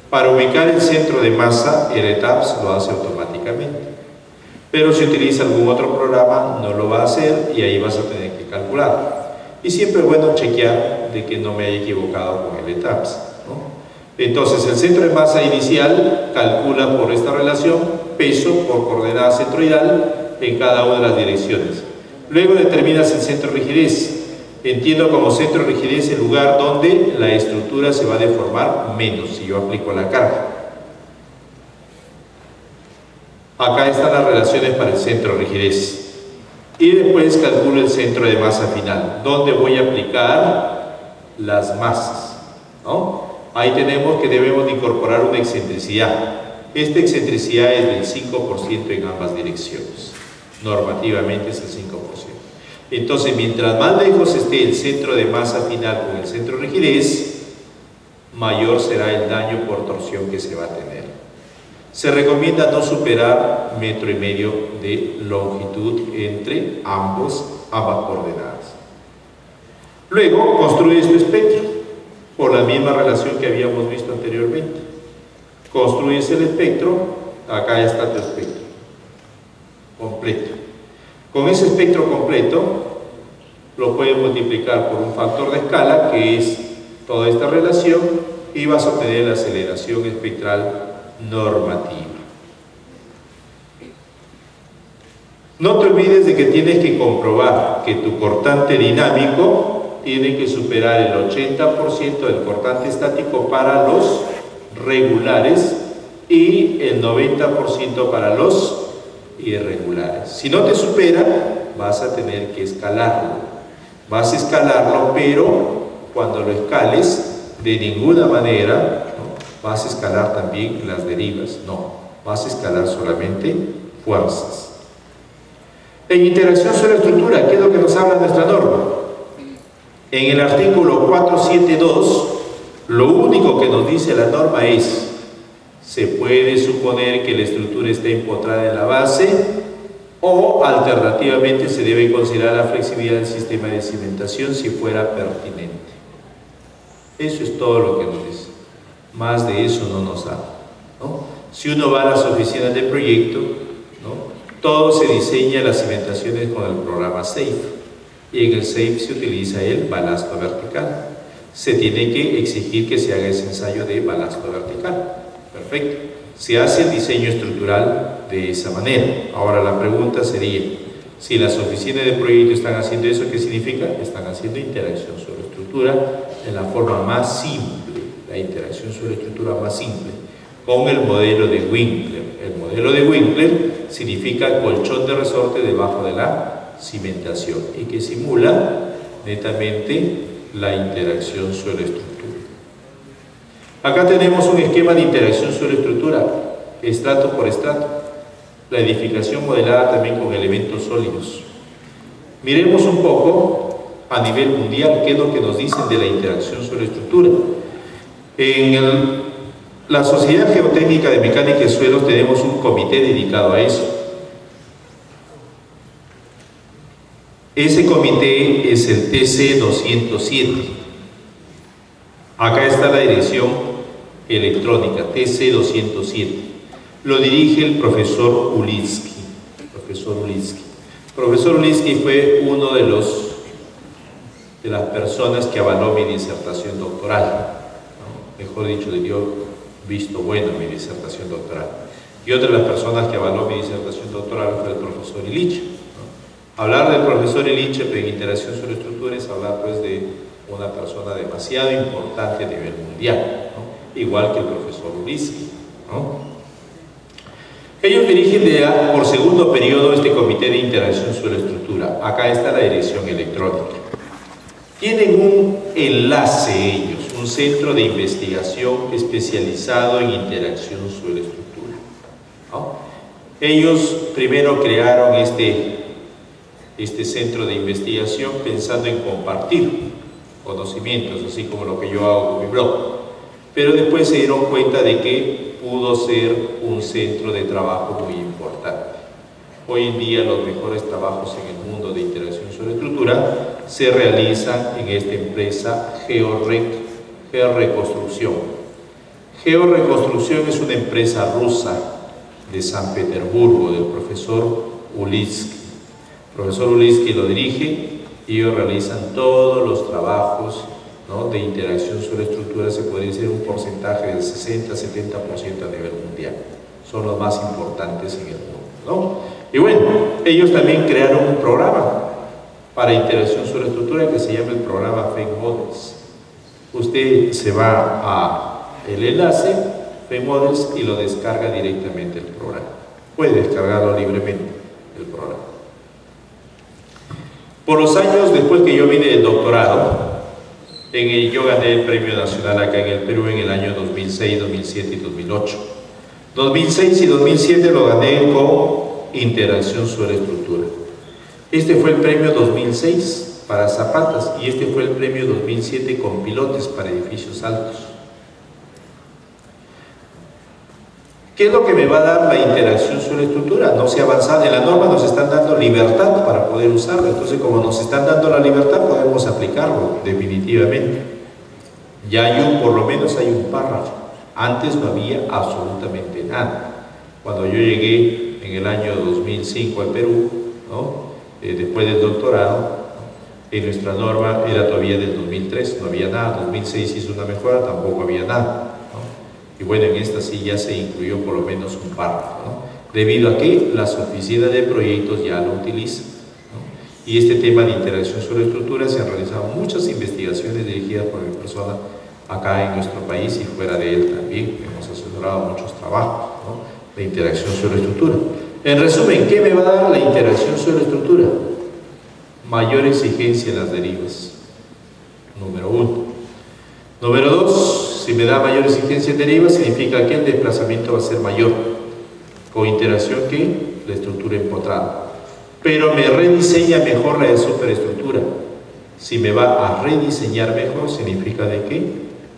Speaker 1: Para ubicar el centro de masa, el ETAPS lo hace automáticamente. Pero si utiliza algún otro programa, no lo va a hacer y ahí vas a tener que calcular. Y siempre es bueno chequear de que no me haya equivocado con el ETAPS, ¿no? Entonces, el centro de masa inicial calcula por esta relación peso por coordenada centroidal en cada una de las direcciones. Luego determinas el centro de rigidez. Entiendo como centro de rigidez el lugar donde la estructura se va a deformar menos si yo aplico la carga. Acá están las relaciones para el centro de rigidez. Y después calculo el centro de masa final, donde voy a aplicar las masas, ¿no? Ahí tenemos que debemos de incorporar una excentricidad. Esta excentricidad es del 5% en ambas direcciones. Normativamente es el 5%. Entonces, mientras más lejos esté el centro de masa final con el centro de rigidez, mayor será el daño por torsión que se va a tener. Se recomienda no superar 1,5 metros de longitud entre ambas coordenadas. Luego construyes tu espectro por la misma relación que habíamos visto anteriormente. Construyes el espectro, acá está tu espectro completo. Con ese espectro completo lo puedes multiplicar por un factor de escala, que es toda esta relación, y vas a obtener la aceleración espectral normativa. No te olvides de que tienes que comprobar que tu cortante dinámico tiene que superar el 80% del cortante estático para los regulares y el 90% para los irregulares. Si no te supera, vas a tener que escalarlo. Vas a escalarlo, pero cuando lo escales, de ninguna manera, ¿no?, vas a escalar también las derivas. No, vas a escalar solamente fuerzas. En interacción sobre estructura, ¿qué es lo que nos habla nuestra norma? En el artículo 472, lo único que nos dice la norma es: se puede suponer que la estructura está empotrada en la base, o alternativamente se debe considerar la flexibilidad del sistema de cimentación si fuera pertinente. Eso es todo lo que nos dice. Más de eso no nos habla, ¿no? Si uno va a las oficinas de proyecto, ¿no?, todo se diseña las cimentaciones con el programa SAFE, y en el SAFE se utiliza el balasto vertical. Se tiene que exigir que se haga ese ensayo de balasto vertical. Perfecto. Se hace el diseño estructural de esa manera. Ahora la pregunta sería: si las oficinas de proyecto están haciendo eso, ¿qué significa? Están haciendo interacción sobre estructura en la forma más simple, la interacción sobre estructura más simple, con el modelo de Winkler. El modelo de Winkler significa colchón de resorte debajo de la cimentación y que simula netamente la interacción sobre estructura. Acá tenemos un esquema de interacción sobre estructura, estrato por estrato. La edificación modelada también con elementos sólidos. Miremos un poco a nivel mundial qué es lo que nos dicen de la interacción sobre estructura. En la Sociedad Geotécnica de Mecánica de Suelos tenemos un comité dedicado a eso. Ese comité es el TC 207. Acá está la dirección electrónica, TC 207. Lo dirige el profesor Ulitsky. Profesor Ulitsky fue uno de las personas que avaló mi disertación doctoral, ¿no? Mejor dicho, le dio visto bueno a mi disertación doctoral. Y otra de las personas que avaló mi disertación doctoral fue el profesor Illich, ¿no? Hablar del profesor Illich en interacción sobre estructura es hablar pues de una persona demasiado importante a nivel mundial, ¿no?, igual que el profesor Ulitsky, ¿no? Ellos dirigen por segundo periodo este comité de interacción sobre estructura. Acá está la dirección electrónica. Tienen un enlace ellos, un centro de investigación especializado en interacción sobre estructura, ¿no? Ellos primero crearon este centro de investigación pensando en compartir conocimientos, así como lo que yo hago con mi blog, pero después se dieron cuenta de que pudo ser un centro de trabajo muy importante. Hoy en día los mejores trabajos en el mundo de interacción sobre estructura se realizan en esta empresa Georeconstrucción. Georeconstrucción es una empresa rusa de San Petersburgo, del profesor Ulitsky. El profesor Ulitsky lo dirige y ellos realizan todos los trabajos, ¿no?, de interacción sobre estructura. Se puede decir un porcentaje del 60-70% a nivel mundial. Son los más importantes en el mundo, ¿no? Y bueno, ellos también crearon un programa para interacción sobre estructura que se llama el programa FEM-Models. Usted se va a el enlace FEM-Models y lo descarga directamente el programa. Puede descargarlo libremente el programa. Por los años después que yo vine del doctorado, yo gané el premio nacional acá en el Perú en el año 2006, 2007 y 2008. 2006 y 2007 lo gané con interacción sobre estructura. Este fue el premio 2006 para zapatas y este fue el premio 2007 con pilotes para edificios altos. ¿Qué es lo que me va a dar la interacción suelo-estructura? No se ha avanzado, en la norma nos están dando libertad para poder usarlo, entonces como nos están dando la libertad podemos aplicarlo definitivamente. Ya hay por lo menos hay un párrafo, antes no había absolutamente nada. Cuando yo llegué en el año 2005 al Perú, ¿no? Después del doctorado, ¿no? En nuestra norma era todavía del 2003, no había nada, 2006 hizo una mejora, tampoco había nada. Y bueno, en esta sí ya se incluyó por lo menos un párrafo, ¿no? Debido a que las oficinas de proyectos ya lo utilizan, ¿no? Y este tema de interacción sobre estructuras, se han realizado muchas investigaciones dirigidas por mi persona acá en nuestro país y fuera de él también. Hemos asesorado muchos trabajos, ¿no? De interacción sobre estructura. En resumen, ¿qué me va a dar la interacción sobre estructura? Mayor exigencia en las derivas, número 1. Número 2, si me da mayor exigencia en derivas, significa que el desplazamiento va a ser mayor, con interacción que la estructura empotrada. Pero me rediseña mejor la superestructura. Si me va a rediseñar mejor, significa de que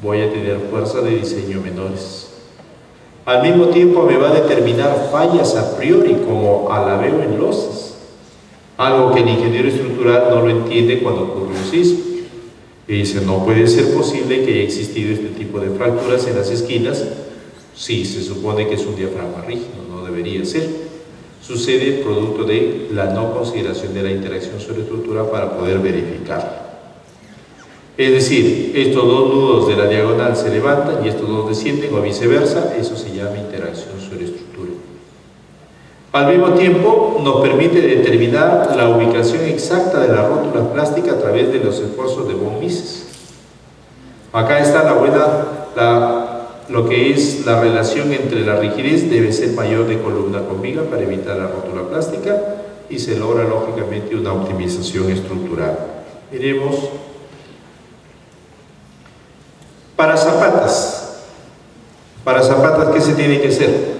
Speaker 1: voy a tener fuerzas de diseño menores. Al mismo tiempo me va a determinar fallas a priori, como a la veo en losas. Algo que el ingeniero estructural no lo entiende cuando ocurre un sismo. Y dice, no puede ser posible que haya existido este tipo de fracturas en las esquinas. Sí, se supone que es un diafragma rígido, no debería ser. Sucede producto de la no consideración de la interacción sobre estructura para poder verificar. Es decir, estos dos nudos de la diagonal se levantan y estos dos descienden o viceversa, eso se llama interacción sobre estructura. Al mismo tiempo, nos permite determinar la ubicación exacta de la rótula plástica a través de los esfuerzos de von Mises. Acá está lo que es la relación entre la rigidez, debe ser mayor de columna con viga para evitar la rótula plástica y se logra lógicamente una optimización estructural. Miremos. Para zapatas, ¿qué se tiene que hacer?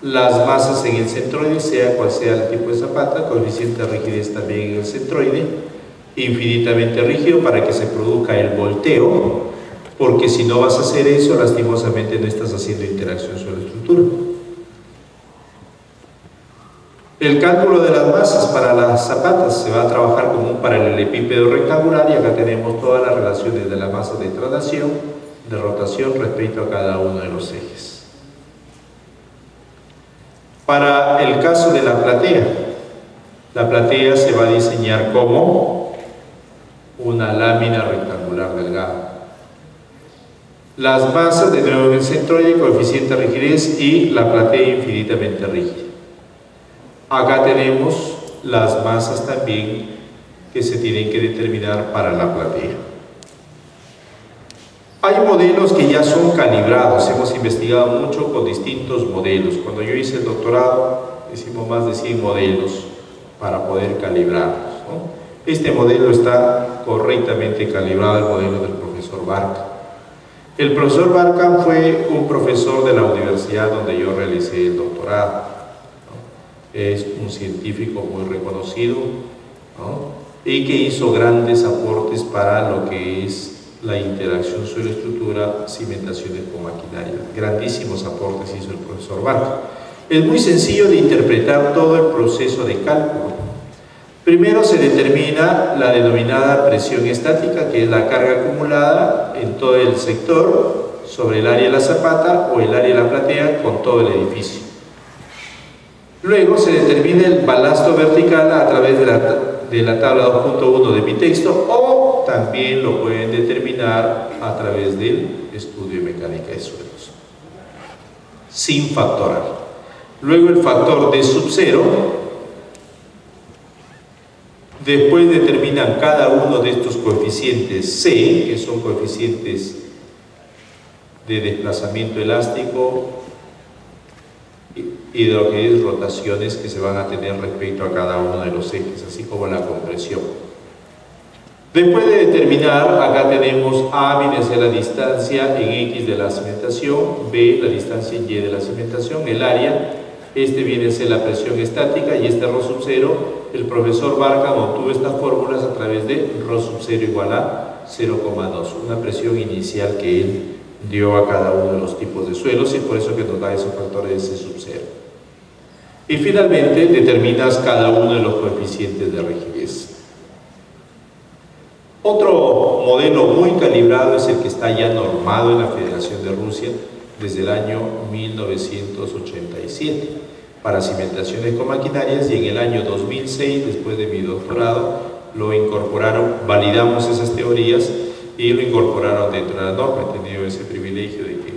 Speaker 1: Las masas en el centroide, sea cual sea el tipo de zapata, coeficiente de rigidez también en el centroide, infinitamente rígido para que se produzca el volteo, porque si no vas a hacer eso, lastimosamente no estás haciendo interacción sobre la estructura. El cálculo de las masas para las zapatas se va a trabajar como un paralelepípedo rectangular y acá tenemos todas las relaciones de la masa de traslación, de rotación respecto a cada uno de los ejes. Para el caso de la platea se va a diseñar como una lámina rectangular delgada. Las masas de nuevo en el centroide, coeficiente de rigidez y la platea infinitamente rígida. Acá tenemos las masas también que se tienen que determinar para la platea. Hay modelos que ya son calibrados, hemos investigado mucho con distintos modelos. Cuando yo hice el doctorado, hicimos más de 100 modelos para poder calibrarlos, ¿no? Este modelo está correctamente calibrado, el modelo del profesor Barca. El profesor Barca fue un profesor de la universidad donde yo realicé el doctorado, ¿no? Es un científico muy reconocido, ¿no? Y que hizo grandes aportes para lo que es la interacción sobre estructura, cimentaciones con maquinaria. Grandísimos aportes hizo el profesor Barca. Es muy sencillo de interpretar todo el proceso de cálculo. Primero se determina la denominada presión estática, que es la carga acumulada en todo el sector sobre el área de la zapata o el área de la platea con todo el edificio. Luego se determina el balasto vertical a través de la tabla 2.1 de mi texto, o también lo pueden determinar a través del estudio de mecánica de suelos, sin factorar. Luego el factor de subcero. Después determinan cada uno de estos coeficientes C, que son coeficientes de desplazamiento elástico y de lo que es rotaciones que se van a tener respecto a cada uno de los ejes, así como la compresión. Después de determinar, acá tenemos A viene a ser la distancia en X de la cimentación, B la distancia en Y de la cimentación, el área, este viene a ser la presión estática y este ρ sub 0, el profesor Barca obtuvo estas fórmulas a través de ρ sub 0 igual a 0,2, una presión inicial que él dio a cada uno de los tipos de suelos y por eso que nos da esos factores de C sub 0. Y finalmente determinas cada uno de los coeficientes de rigidez. Otro modelo muy calibrado es el que está ya normado en la Federación de Rusia desde el año 1987 para cimentaciones con maquinarias, y en el año 2006, después de mi doctorado, lo incorporaron, validamos esas teorías y lo incorporaron dentro de la norma. He tenido ese privilegio de que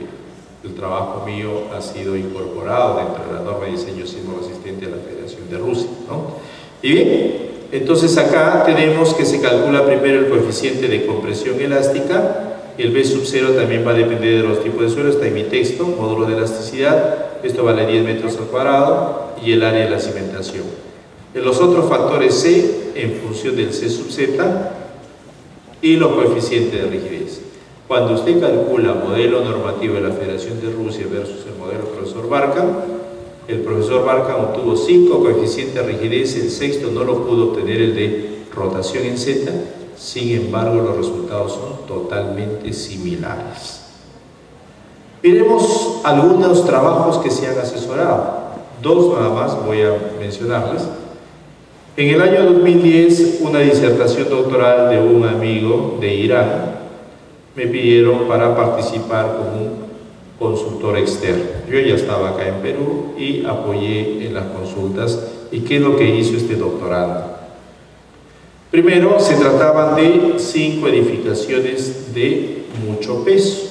Speaker 1: el trabajo mío ha sido incorporado dentro de la norma de diseño sismo resistente de la Federación de Rusia, ¿no? Y bien, entonces acá tenemos que se calcula primero el coeficiente de compresión elástica. El B sub 0 también va a depender de los tipos de suelo, está en mi texto, módulo de elasticidad, esto vale 10 metros al cuadrado, y el área de la cimentación. En los otros factores C, en función del C sub Z, y los coeficientes de rigidez. Cuando usted calcula modelo normativo de la Federación de Rusia versus el modelo profesor Barkan, el profesor Barkan obtuvo 5 coeficientes de rigidez, el sexto no lo pudo obtener, el de rotación en Z. Sin embargo, los resultados son totalmente similares. Miremos algunos trabajos que se han asesorado. 2 nada más voy a mencionarles. En el año 2010, una disertación doctoral de un amigo de Irán me pidieron para participar como un consultor externo. Yo ya estaba acá en Perú y apoyé en las consultas. ¿Y qué es lo que hizo este doctorando? Primero, se trataban de 5 edificaciones de mucho peso,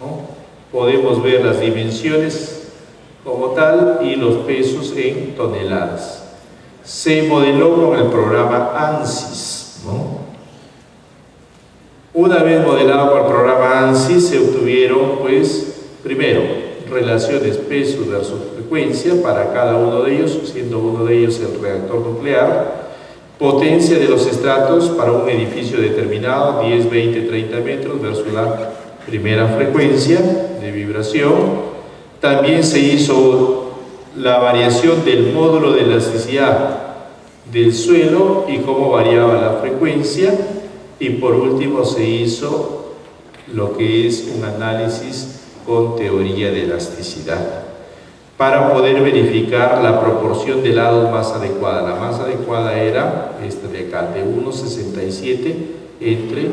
Speaker 1: ¿no? Podemos ver las dimensiones como tal y los pesos en toneladas. Se modeló con el programa ANSYS, ¿no? Una vez modelado con el programa ANSYS, se obtuvieron, pues, primero, relaciones peso versus frecuencia para cada uno de ellos, siendo uno de ellos el reactor nuclear, potencia de los estratos para un edificio determinado, 10, 20, 30 metros versus la primera frecuencia de vibración. También se hizo la variación del módulo de elasticidad del suelo y cómo variaba la frecuencia. Y por último se hizo lo que es un análisis con teoría de elasticidad para poder verificar la proporción de lados más adecuada. La más adecuada era esta de acá, de 1,67 entre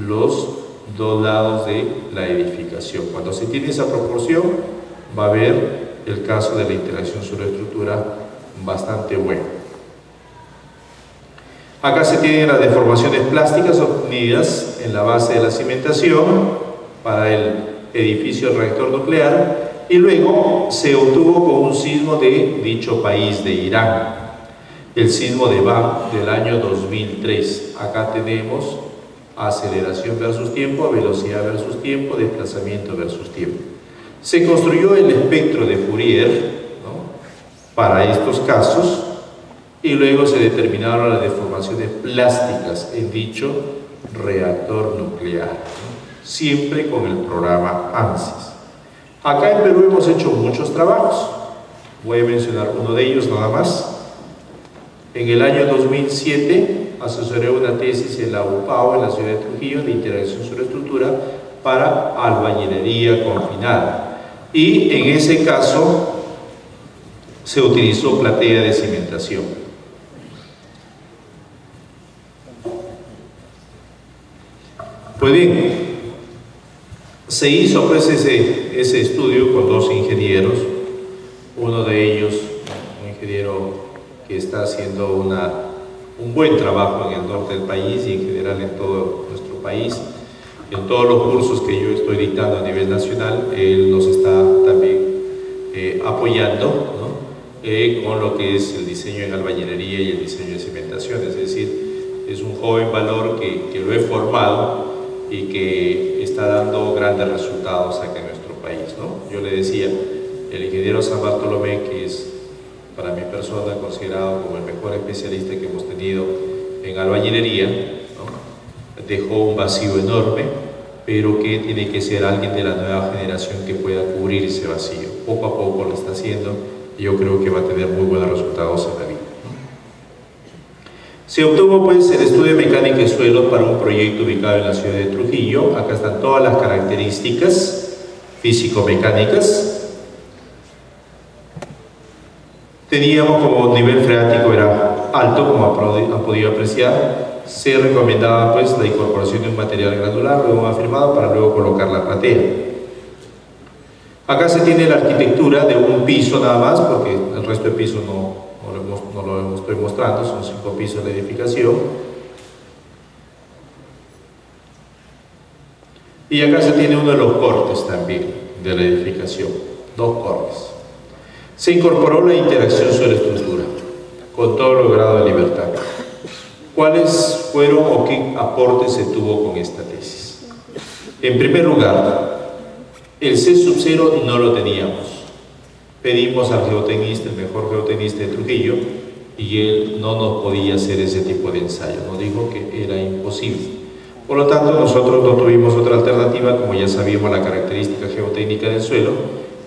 Speaker 1: los 2 lados de la edificación. Cuando se tiene esa proporción, va a haber el caso de la interacción suelo-estructura bastante bueno. Acá se tienen las deformaciones plásticas obtenidas en la base de la cimentación para el edificio reactor nuclear, y luego se obtuvo con un sismo de dicho país, de Irán, el sismo de Van del año 2003. Acá tenemos aceleración versus tiempo, velocidad versus tiempo, desplazamiento versus tiempo. Se construyó el espectro de Fourier, ¿no?, para estos casos, y luego se determinaron las deformaciones plásticas en dicho reactor nuclear, ¿no?, siempre con el programa ANSYS. Acá en Perú hemos hecho muchos trabajos, voy a mencionar uno de ellos nada más. En el año 2007 asesoré una tesis en la UPAO, en la ciudad de Trujillo, de interacción sobre estructura para albañilería confinada, y en ese caso se utilizó platea de cimentación. Pues bien, se hizo pues ese estudio con 2 ingenieros, uno de ellos, un ingeniero que está haciendo un buen trabajo en el norte del país y en general en todo nuestro país. En todos los cursos que yo estoy dictando a nivel nacional, él nos está también apoyando, ¿no?, con lo que es el diseño en albañilería y el diseño de cimentación. Es decir, es un joven valor que lo he formado y que está dando grandes resultados acá en nuestro país, ¿no? Yo le decía, el ingeniero San Bartolomé, que es para mi persona considerado como el mejor especialista que hemos tenido en albañilería, ¿no?, dejó un vacío enorme, pero que tiene que ser alguien de la nueva generación que pueda cubrir ese vacío. Poco a poco lo está haciendo y yo creo que va a tener muy buenos resultados en la vida, ¿no? Se obtuvo pues el estudio de mecánica de suelos para un proyecto ubicado en la ciudad de Trujillo. Acá están todas las características físico-mecánicas. Teníamos como nivel freático era alto, como han podido apreciar. Se recomendaba pues la incorporación de un material granular, luego afirmado, para luego colocar la platea. Acá se tiene la arquitectura de un piso nada más, porque el resto del piso no lo estoy mostrando, son 5 pisos de edificación. Y acá se tiene uno de los cortes también de la edificación, 2 cortes. Se incorporó la interacción suelo-estructura con todo el grado de libertad. ¿Cuáles fueron o qué aportes se tuvo con esta tesis? En primer lugar, el C sub 0 no lo teníamos. Pedimos al geotecnista, el mejor geotecnista de Trujillo, y él no nos podía hacer ese tipo de ensayo, nos dijo que era imposible. Por lo tanto, nosotros no tuvimos otra alternativa, como ya sabíamos la característica geotécnica del suelo,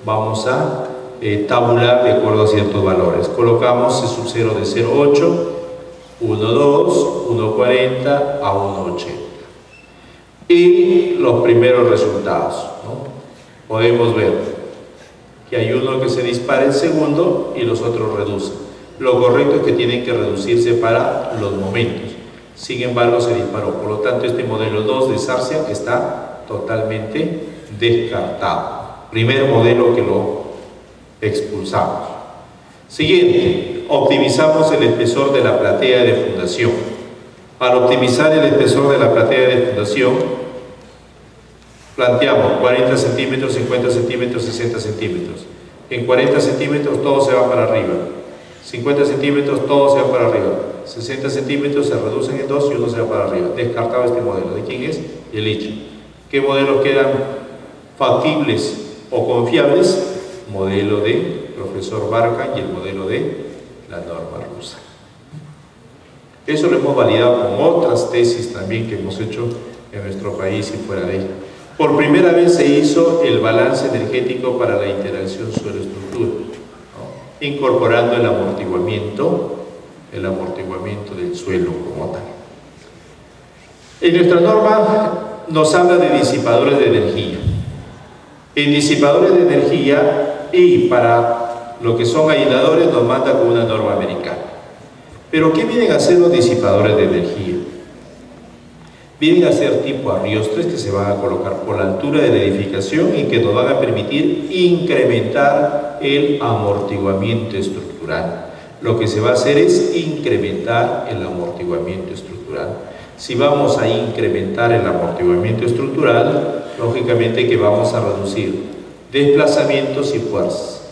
Speaker 1: vamos a tabular de acuerdo a ciertos valores. Colocamos C sub 0 de 0,8, 1,2, 1,40 a 1,80. Y los primeros resultados, ¿no? Podemos ver que hay uno que se dispara en segundo y los otros reducen. Lo correcto es que tienen que reducirse para los momentos. Sin embargo, se disparó. Por lo tanto, este modelo 2 de Sarcia está totalmente descartado. Primer modelo que lo expulsamos. Siguiente, optimizamos el espesor de la platea de fundación. Para optimizar el espesor de la platea de fundación, planteamos 40 centímetros, 50 centímetros, 60 centímetros. En 40 centímetros todo se va para arriba. 50 centímetros todo se va para arriba. 60 centímetros se reducen en 2 y uno se va para arriba. Descartado este modelo. ¿De quién es? Jelinek. ¿Qué modelos quedan factibles o confiables? Modelo de profesor Barca y el modelo de la norma rusa. Eso lo hemos validado con otras tesis también que hemos hecho en nuestro país y fuera de ella. Por primera vez se hizo el balance energético para la interacción suelo-estructura, ¿no? Incorporando el amortiguamiento del suelo como tal. En nuestra norma nos habla de disipadores de energía. En disipadores de energía y para lo que son aisladores nos manda con una norma americana. Pero ¿qué vienen a hacer los disipadores de energía? Vienen a ser tipo arriostres que se van a colocar por la altura de la edificación y que nos van a permitir incrementar el amortiguamiento estructural. Lo que se va a hacer es incrementar el amortiguamiento estructural. Si vamos a incrementar el amortiguamiento estructural, lógicamente que vamos a reducir desplazamientos y fuerzas.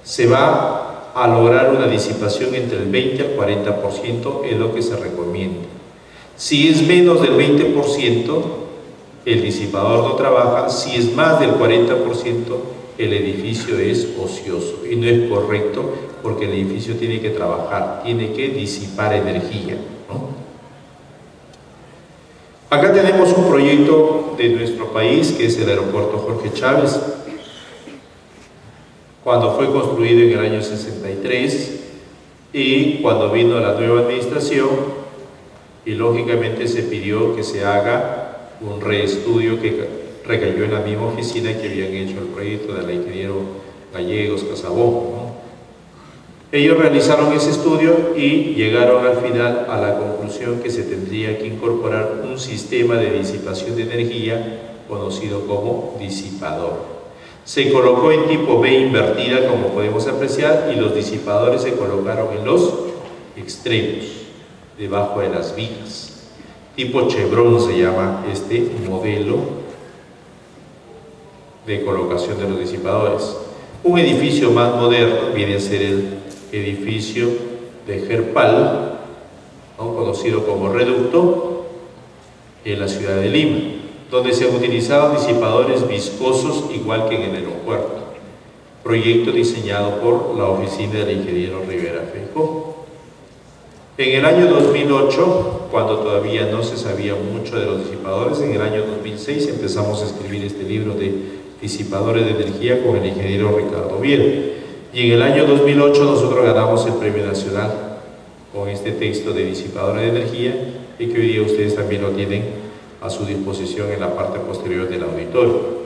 Speaker 1: Se va a lograr una disipación entre el 20 al 40%, es lo que se recomienda. Si es menos del 20%, el disipador no trabaja. Si es más del 40%, el edificio es ocioso y no es correcto, porque el edificio tiene que trabajar, tiene que disipar energía, ¿no? Acá tenemos un proyecto de nuestro país que es el aeropuerto Jorge Chávez. Cuando fue construido en el año 63 y cuando vino la nueva administración, y lógicamente se pidió que se haga un reestudio que recayó en la misma oficina que habían hecho el proyecto de la ingeniero Gallegos Casabón, ¿no? Ellos realizaron ese estudio y llegaron al final a la conclusión que se tendría que incorporar un sistema de disipación de energía conocido como disipador. Se colocó en tipo B invertida, como podemos apreciar, y los disipadores se colocaron en los extremos, debajo de las vigas. Tipo Chevron se llama este modelo de colocación de los disipadores. Un edificio más moderno viene a ser el edificio de Gerpal, ¿no? Conocido como Reducto, en la ciudad de Lima, donde se han utilizado disipadores viscosos igual que en el aeropuerto. Proyecto diseñado por la oficina del ingeniero Rivera Feijó. En el año 2008, cuando todavía no se sabía mucho de los disipadores, en el año 2006 empezamos a escribir este libro de disipadores de energía con el ingeniero Ricardo Viera. Y en el año 2008 nosotros ganamos el Premio Nacional con este texto de disipadores de energía y que hoy día ustedes también lo tienen a su disposición en la parte posterior del auditorio.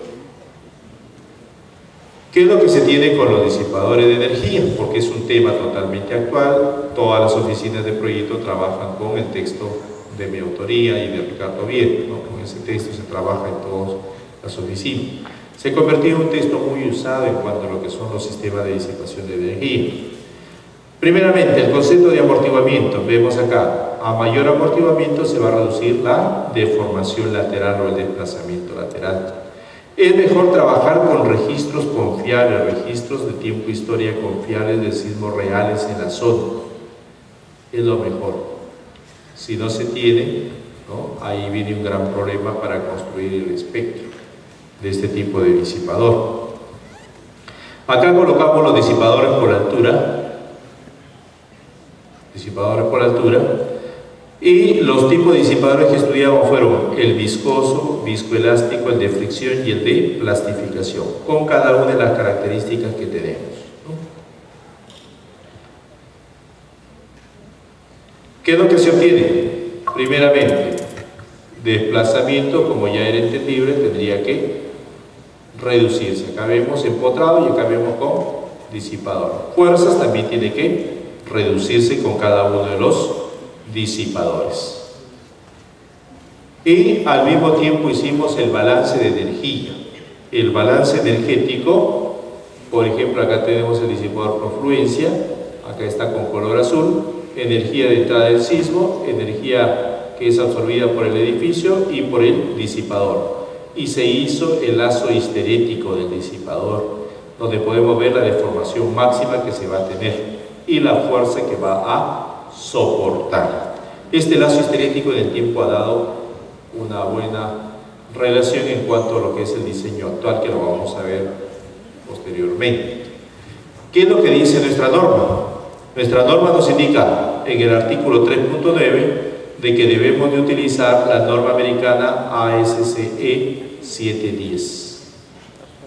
Speaker 1: ¿Qué es lo que se tiene con los disipadores de energía? Porque es un tema totalmente actual. Todas las oficinas de proyecto trabajan con el texto de mi autoría y de Ricardo Vier, ¿no? Con ese texto se trabaja en todas las oficinas. Se convirtió en un texto muy usado en cuanto a lo que son los sistemas de disipación de energía. Primeramente, el concepto de amortiguamiento. Vemos acá, a mayor amortiguamiento se va a reducir la deformación lateral o el desplazamiento lateral. Es mejor trabajar con registros confiables, registros de tiempo e historia confiables de sismos reales en la zona. Es lo mejor. Si no se tiene, ¿no?, ahí viene un gran problema para construir el espectro de este tipo de disipador. Acá colocamos los disipadores por altura. Disipadores por altura. Y los tipos de disipadores que estudiamos fueron el viscoso, viscoelástico, el de fricción y el de plastificación, con cada una de las características que tenemos, ¿no? ¿Qué es lo que se obtiene? Primeramente, desplazamiento, como ya era entendible, tendría que reducirse. Acá vemos empotrado y acá vemos con disipador. Fuerzas también tiene que reducirse con cada uno de los disipadores. Y al mismo tiempo hicimos el balance de energía. El balance energético, por ejemplo, acá tenemos el disipador por fluencia, acá está con color azul, energía de entrada del sismo, energía que es absorbida por el edificio y por el disipador. Y se hizo el lazo histerético del disipador, donde podemos ver la deformación máxima que se va a tener y la fuerza que va a soportar. Este lazo histerético en el tiempo ha dado una buena relación en cuanto a lo que es el diseño actual, que lo vamos a ver posteriormente. ¿Qué es lo que dice nuestra norma? Nuestra norma nos indica en el artículo 3.9 de que debemos de utilizar la norma americana ASCE 710.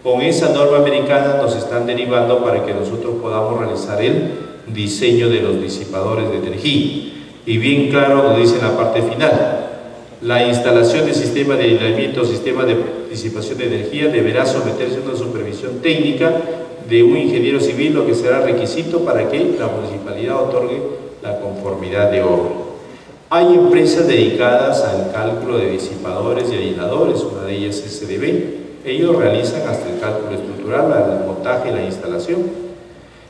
Speaker 1: Con esa norma americana nos están derivando para que nosotros podamos realizar el diseño de los disipadores de energía. Y bien claro nos dice en la parte final: la instalación de sistema de aislamiento o sistema de disipación de energía deberá someterse a una supervisión técnica de un ingeniero civil, lo que será requisito para que la municipalidad otorgue la conformidad de obra. Hay empresas dedicadas al cálculo de disipadores y aisladores, una de ellas es SDB. Ellos realizan hasta el cálculo estructural, el montaje y la instalación.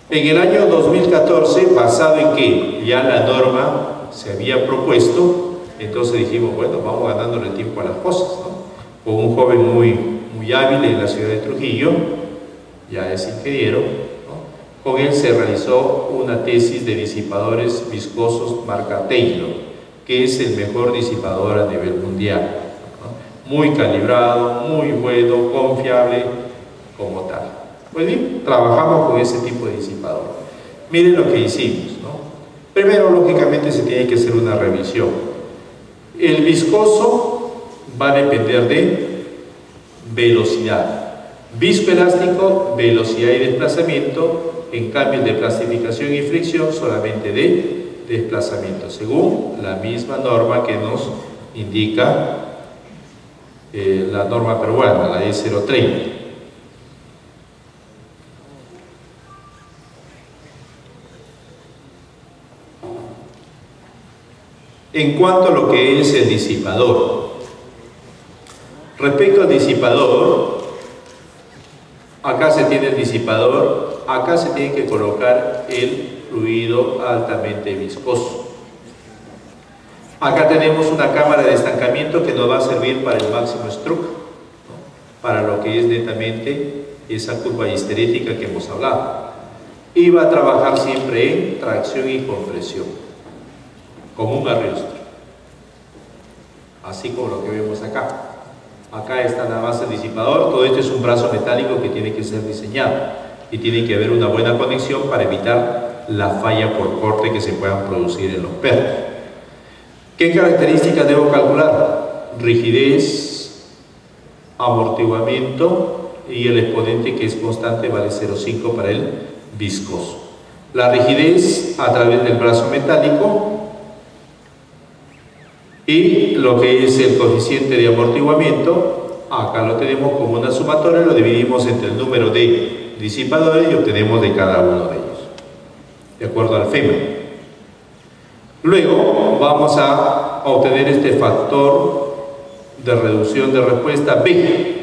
Speaker 1: En el año 2014, basado en que ya la norma se había propuesto, entonces dijimos, bueno, vamos ganándole tiempo a las cosas, ¿no? Con un joven muy hábil en la ciudad de Trujillo, ya es ingeniero, ¿no? Con él se realizó una tesis de disipadores viscosos marca Taylor, que es el mejor disipador a nivel mundial, ¿no? Muy calibrado, muy bueno, confiable, como tal. Pues bien, trabajamos con ese tipo de disipador. Miren lo que hicimos, ¿no? Primero, lógicamente, se tiene que hacer una revisión. El viscoso va a depender de velocidad. Viscoelástico, velocidad y desplazamiento. En cambio, el de plastificación y fricción solamente de desplazamiento, según la misma norma que nos indica la norma peruana, la E030. En cuanto a lo que es el disipador, respecto al disipador, acá se tiene el disipador, acá se tiene que colocar el fluido altamente viscoso. Acá tenemos una cámara de estancamiento que nos va a servir para el máximo stroke, ¿no? Para lo que es netamente esa curva histerética que hemos hablado. Y va a trabajar siempre en tracción y compresión, como un arrastre, así como lo que vemos acá. Acá está nada más el disipador. Todo esto es un brazo metálico que tiene que ser diseñado y tiene que haber una buena conexión para evitar la falla por corte que se puedan producir en los pernos. ¿Qué características debo calcular? Rigidez, amortiguamiento y el exponente, que es constante, vale 0,5 para el viscoso. La rigidez a través del brazo metálico y lo que es el coeficiente de amortiguamiento, acá lo tenemos como una sumatoria, lo dividimos entre el número de disipadores y obtenemos de cada uno de ellos, de acuerdo al FEMA. Luego vamos a obtener este factor de reducción de respuesta B,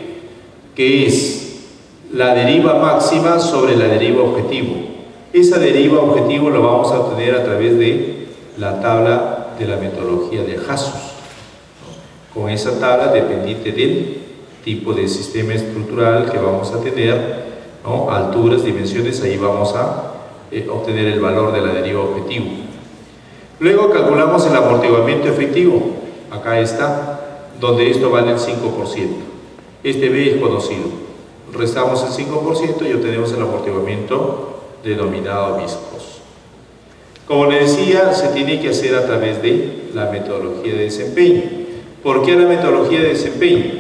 Speaker 1: que es la deriva máxima sobre la deriva objetivo. Esa deriva objetivo lo vamos a obtener a través de la tabla de la metodología de Hasus. Con esa tabla, dependiente del tipo de sistema estructural que vamos a tener, ¿no? Alturas, dimensiones, ahí vamos a obtener el valor de la deriva objetivo. Luego calculamos el amortiguamiento efectivo, acá está, donde esto vale el 5%. Este B es conocido. Restamos el 5% y obtenemos el amortiguamiento denominado viscoso. Como les decía, se tiene que hacer a través de la metodología de desempeño. ¿Por qué la metodología de desempeño?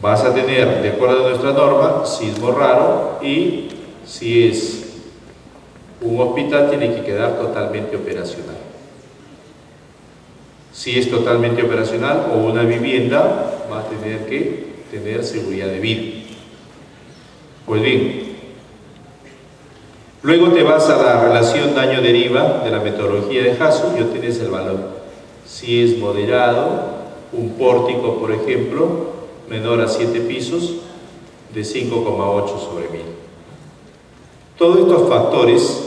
Speaker 1: Vas a tener, de acuerdo a nuestra norma, sismo raro, y si es un hospital tiene que quedar totalmente operacional. Si es totalmente operacional o una vivienda, va a tener que tener seguridad de vida. Pues bien, luego te vas a la relación daño-deriva de la metodología de Hasus y obtienes el valor. Si es moderado, un pórtico, por ejemplo, menor a 7 pisos, de 5,8 sobre 1000. Todos estos factores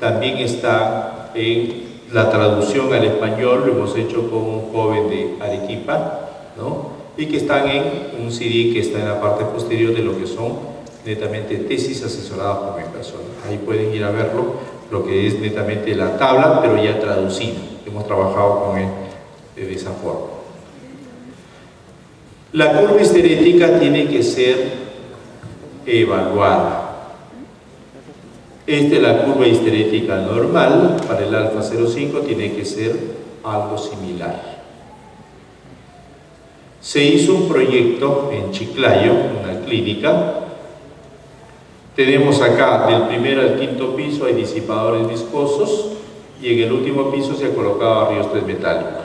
Speaker 1: también están en la traducción al español, lo hemos hecho con un joven de Arequipa, ¿no? Y que están en un CD que está en la parte posterior de lo que son netamente tesis asesoradas por mi persona. Ahí pueden ir a verlo, lo que es netamente la tabla, pero ya traducida. Hemos trabajado con él de esa forma. La curva histerética tiene que ser evaluada. Esta es la curva histerética normal, para el alfa 0,5 tiene que ser algo similar. Se hizo un proyecto en Chiclayo, una clínica. Tenemos acá, del primer al quinto piso hay disipadores viscosos y en el último piso se ha colocado arriostres metálicos.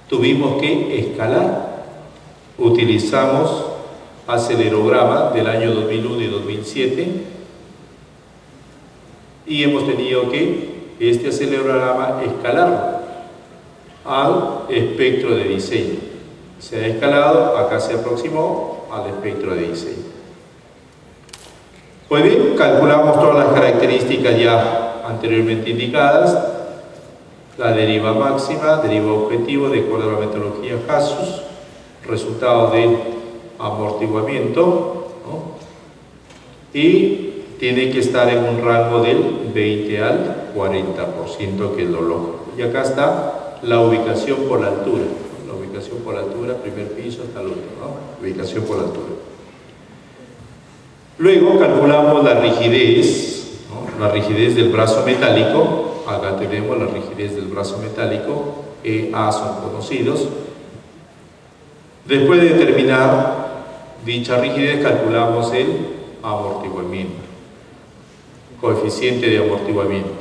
Speaker 1: Tuvimos que escalar. Utilizamos acelerograma del año 2001 y 2007 y hemos tenido que este acelerograma escalarlo al espectro de diseño. Se ha escalado, acá se aproximó al espectro de diseño. Pues bien, calculamos todas las características ya anteriormente indicadas, la deriva máxima, deriva objetivo de acuerdo a la metodología Hasus, resultado de amortiguamiento, ¿no? Y tiene que estar en un rango del 20 al 40%, que es lo lógico. Y acá está la ubicación por la altura, ¿no? La ubicación por la altura, primer piso hasta el último, ¿no? Ubicación por la altura. Luego calculamos la rigidez, ¿no? La rigidez del brazo metálico. Acá tenemos la rigidez del brazo metálico, A son conocidos. Después de determinar dicha rigidez, calculamos el amortiguamiento, coeficiente de amortiguamiento.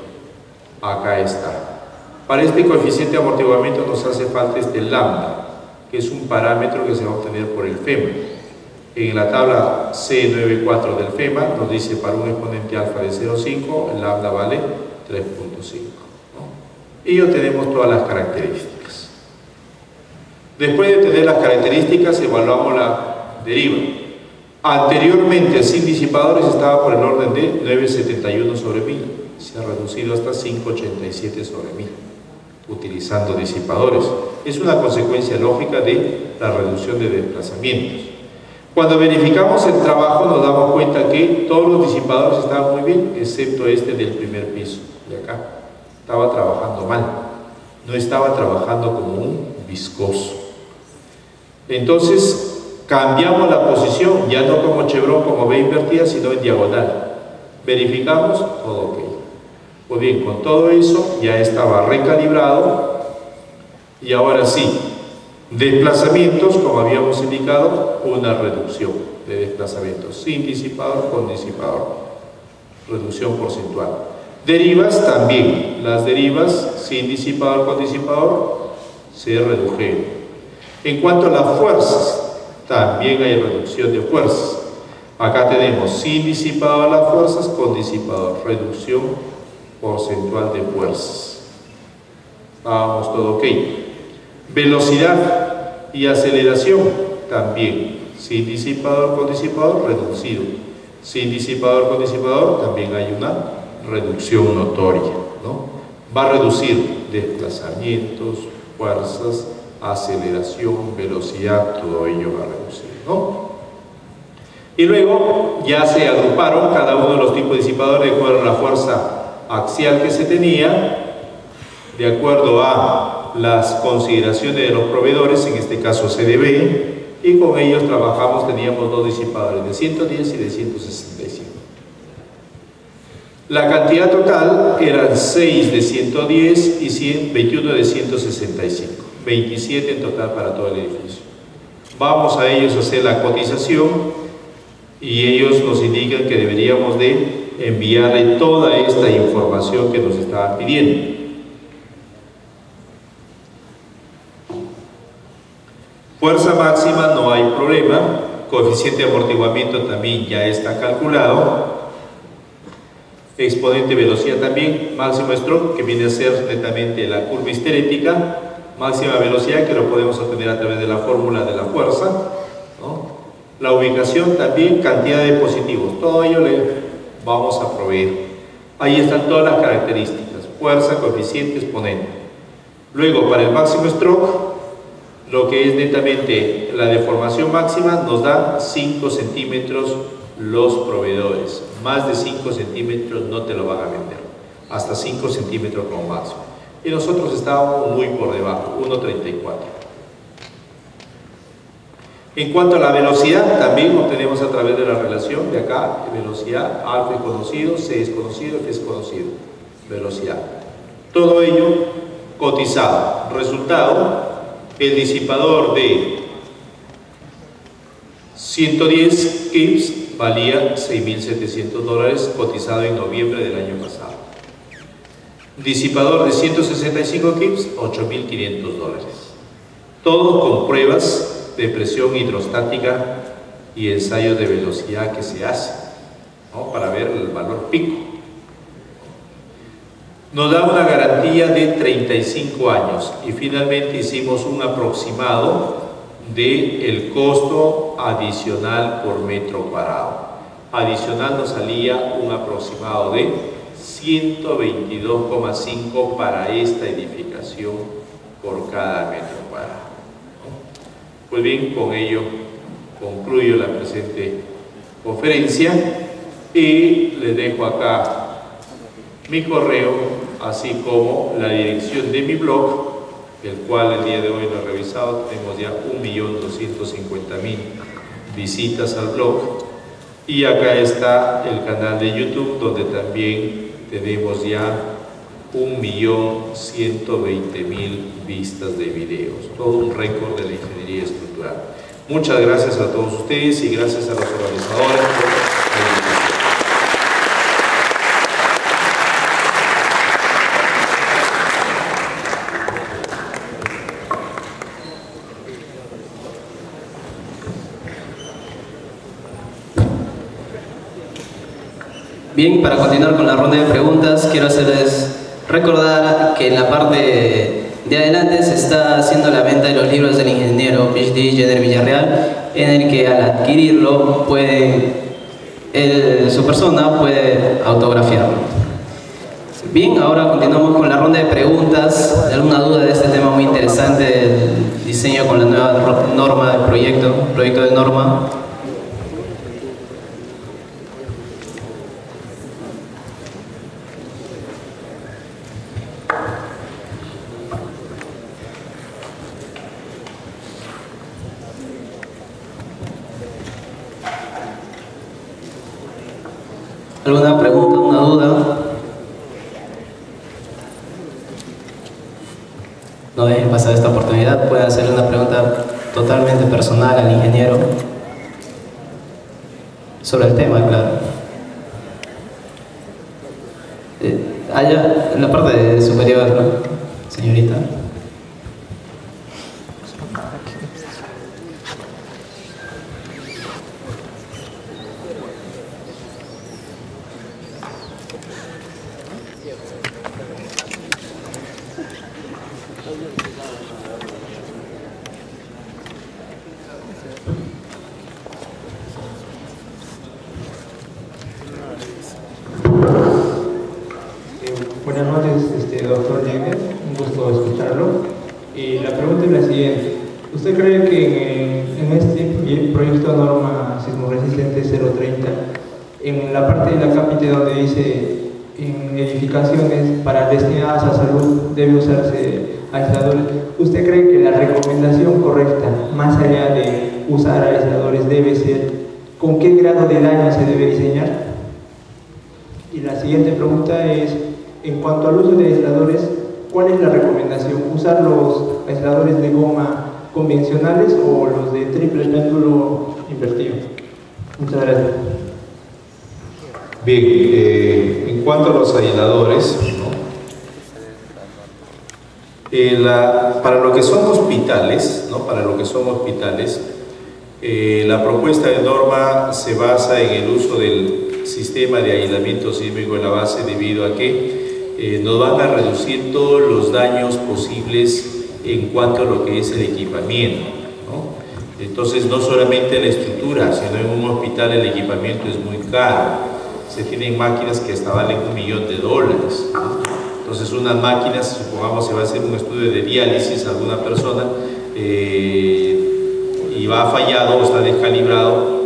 Speaker 1: Acá está. Para este coeficiente de amortiguamiento nos hace falta este lambda, que es un parámetro que se va a obtener por el FEMA. En la tabla C94 del FEMA nos dice para un exponente alfa de 0,5, el lambda vale 3,5, ¿no? Y obtenemos todas las características. Después de tener las características, evaluamos la deriva. Anteriormente, sin disipadores estaba por el orden de 9,71 sobre 1000. Se ha reducido hasta 5,87 sobre 1000, utilizando disipadores. Es una consecuencia lógica de la reducción de desplazamientos. Cuando verificamos el trabajo nos damos cuenta que todos los disipadores estaban muy bien, excepto este del primer piso, de acá. Estaba trabajando mal, no estaba trabajando como un viscoso. Entonces cambiamos la posición, ya no como chevron, como B invertida, sino en diagonal. Verificamos, todo ok. Pues bien, con todo eso ya estaba recalibrado y ahora sí, desplazamientos, como habíamos indicado, una reducción de desplazamientos sin disipador, con disipador. reducción porcentual. Derivas también, las derivas sin disipador con disipador se redujeron. En cuanto a las fuerzas, también hay reducción de fuerzas. Acá tenemos sin disipador las fuerzas, con disipador, reducción porcentual de fuerzas. Vamos, todo ok. Velocidad y aceleración también, sin disipador con disipador, reducido. Sin disipador con disipador también hay una reducción notoria, ¿no? Va a reducir desplazamientos, fuerzas, aceleración, velocidad, todo ello va a reducir, ¿no? Y luego ya se agruparon cada uno de los tipos de disipadores de acuerdo a la fuerza axial que se tenía, de acuerdo a las consideraciones de los proveedores, en este caso CDB, y con ellos trabajamos, teníamos dos disipadores de 110 y de 165. La cantidad total eran 6 de 110 y 21 de 165, 27 en total para todo el edificio. Vamos a ellos a hacer la cotización y ellos nos indican que deberíamos de enviarle toda esta información que nos estaban pidiendo. Fuerza máxima no hay problema, coeficiente de amortiguamiento también ya está calculado, exponente velocidad también, máximo stroke que viene a ser netamente la curva histerética, máxima velocidad que lo podemos obtener a través de la fórmula de la fuerza, ¿no? La ubicación también, cantidad de positivos, todo ello le vamos a proveer. Ahí están todas las características, fuerza, coeficiente, exponente. Luego para el máximo stroke, lo que es netamente la deformación máxima, nos da 5 centímetros los proveedores. Más de 5 centímetros no te lo van a vender. Hasta 5 centímetros como máximo. Y nosotros estábamos muy por debajo, 1.34. En cuanto a la velocidad, también obtenemos a través de la relación de acá, velocidad, alfa es conocido, C es conocido, F es conocido. Velocidad. Todo ello cotizado. Resultado, el disipador de 110 kips valía $6.700 cotizado en noviembre del año pasado. Disipador de 165 kips, $8.500. Todo con pruebas de presión hidrostática y ensayos de velocidad que se hacen, ¿no? Para ver el valor pico. Nos da una garantía de 35 años y finalmente hicimos un aproximado del costo adicional por metro cuadrado. Adicional nos salía un aproximado de 122,5 para esta edificación por cada metro cuadrado. Pues bien, con ello concluyo la presente conferencia y les dejo acá mi correo, así como la dirección de mi blog, el cual el día de hoy lo he revisado. Tenemos ya 1.250.000 visitas al blog, y acá está el canal de YouTube, donde también tenemos ya 1.120.000 vistas de videos, todo un récord de la ingeniería estructural. Muchas gracias a todos ustedes y gracias a los organizadores por la invitación.
Speaker 2: Bien, para continuar con la ronda de preguntas, quiero hacerles recordar que en la parte de adelante se está haciendo la venta de los libros del ingeniero PhD Jenner Villarreal, en el que al adquirirlo su persona puede autografiarlo. Bien, ahora continuamos con la ronda de preguntas. ¿Alguna duda de este tema muy interesante del diseño con la nueva norma del proyecto de norma? ¿Alguna pregunta, una duda? No dejen pasar esta oportunidad, pueden hacer una pregunta totalmente personal al ingeniero sobre el tema, claro. Allá, en la parte superior, ¿no? Señorita.
Speaker 3: Buenas noches, doctor Jäger, un gusto escucharlo. La pregunta es la siguiente. ¿Usted cree que en este proyecto de norma sismoresistente 030, en la parte de la cápita donde dice en edificaciones para destinadas a salud debe usarse aisladores, ¿usted cree que la recomendación correcta, más allá de usar aisladores, debe ser con qué grado de daño se debe diseñar? Y la siguiente pregunta es, en cuanto al uso de aisladores, ¿cuál es la recomendación? ¿Usar los aisladores de goma convencionales o los de triple péndulo invertido? Muchas gracias.
Speaker 1: Bien, en cuanto a los aisladores, ¿no? Para lo que son hospitales, ¿no? La propuesta de norma se basa en el uso del sistema de aislamiento sísmico en la base, debido a que nos van a reducir todos los daños posibles en cuanto a lo que es el equipamiento, ¿no? Entonces, no solamente la estructura, sino en un hospital el equipamiento es muy caro. Se tienen máquinas que hasta valen $1 millón, ¿no? Entonces, unas máquinas, supongamos se va a hacer un estudio de diálisis a alguna persona y va fallado o está descalibrado,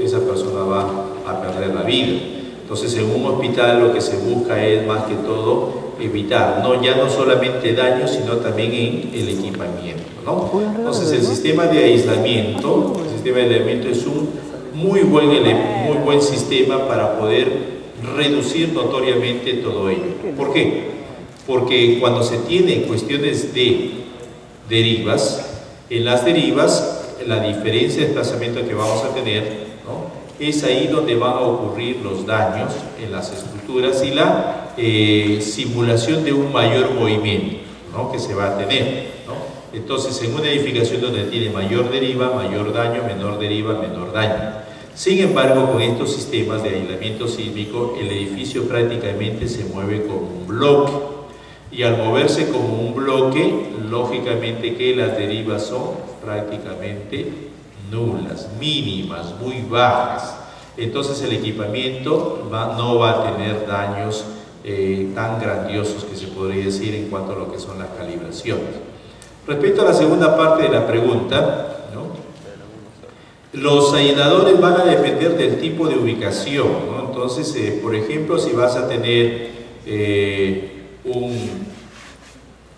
Speaker 1: esa persona va a perder la vida. Entonces, en un hospital lo que se busca es más que todo evitar, ya no solamente daños, sino también en el equipamiento, ¿no? Entonces, el sistema de aislamiento es un muy buen sistema para poder reducir notoriamente todo ello. ¿Por qué? Porque cuando se tiene cuestiones de derivas, en las derivas la diferencia de desplazamiento que vamos a tener, ¿no? Es ahí donde van a ocurrir los daños en las estructuras y la simulación de un mayor movimiento, ¿no? Que se va a tener, ¿no? Entonces, en una edificación donde tiene mayor deriva, mayor daño, menor deriva, menor daño. Sin embargo, con estos sistemas de aislamiento sísmico, el edificio prácticamente se mueve como un bloque, y al moverse como un bloque, lógicamente que las derivas son prácticamente nulas, mínimas, muy bajas. Entonces el equipamiento no va a tener daños tan grandiosos que se podría decir en cuanto a lo que son las calibraciones. Respecto a la segunda parte de la pregunta, ¿no? Los aisladores van a depender del tipo de ubicación, ¿no? Entonces, por ejemplo, si vas a tener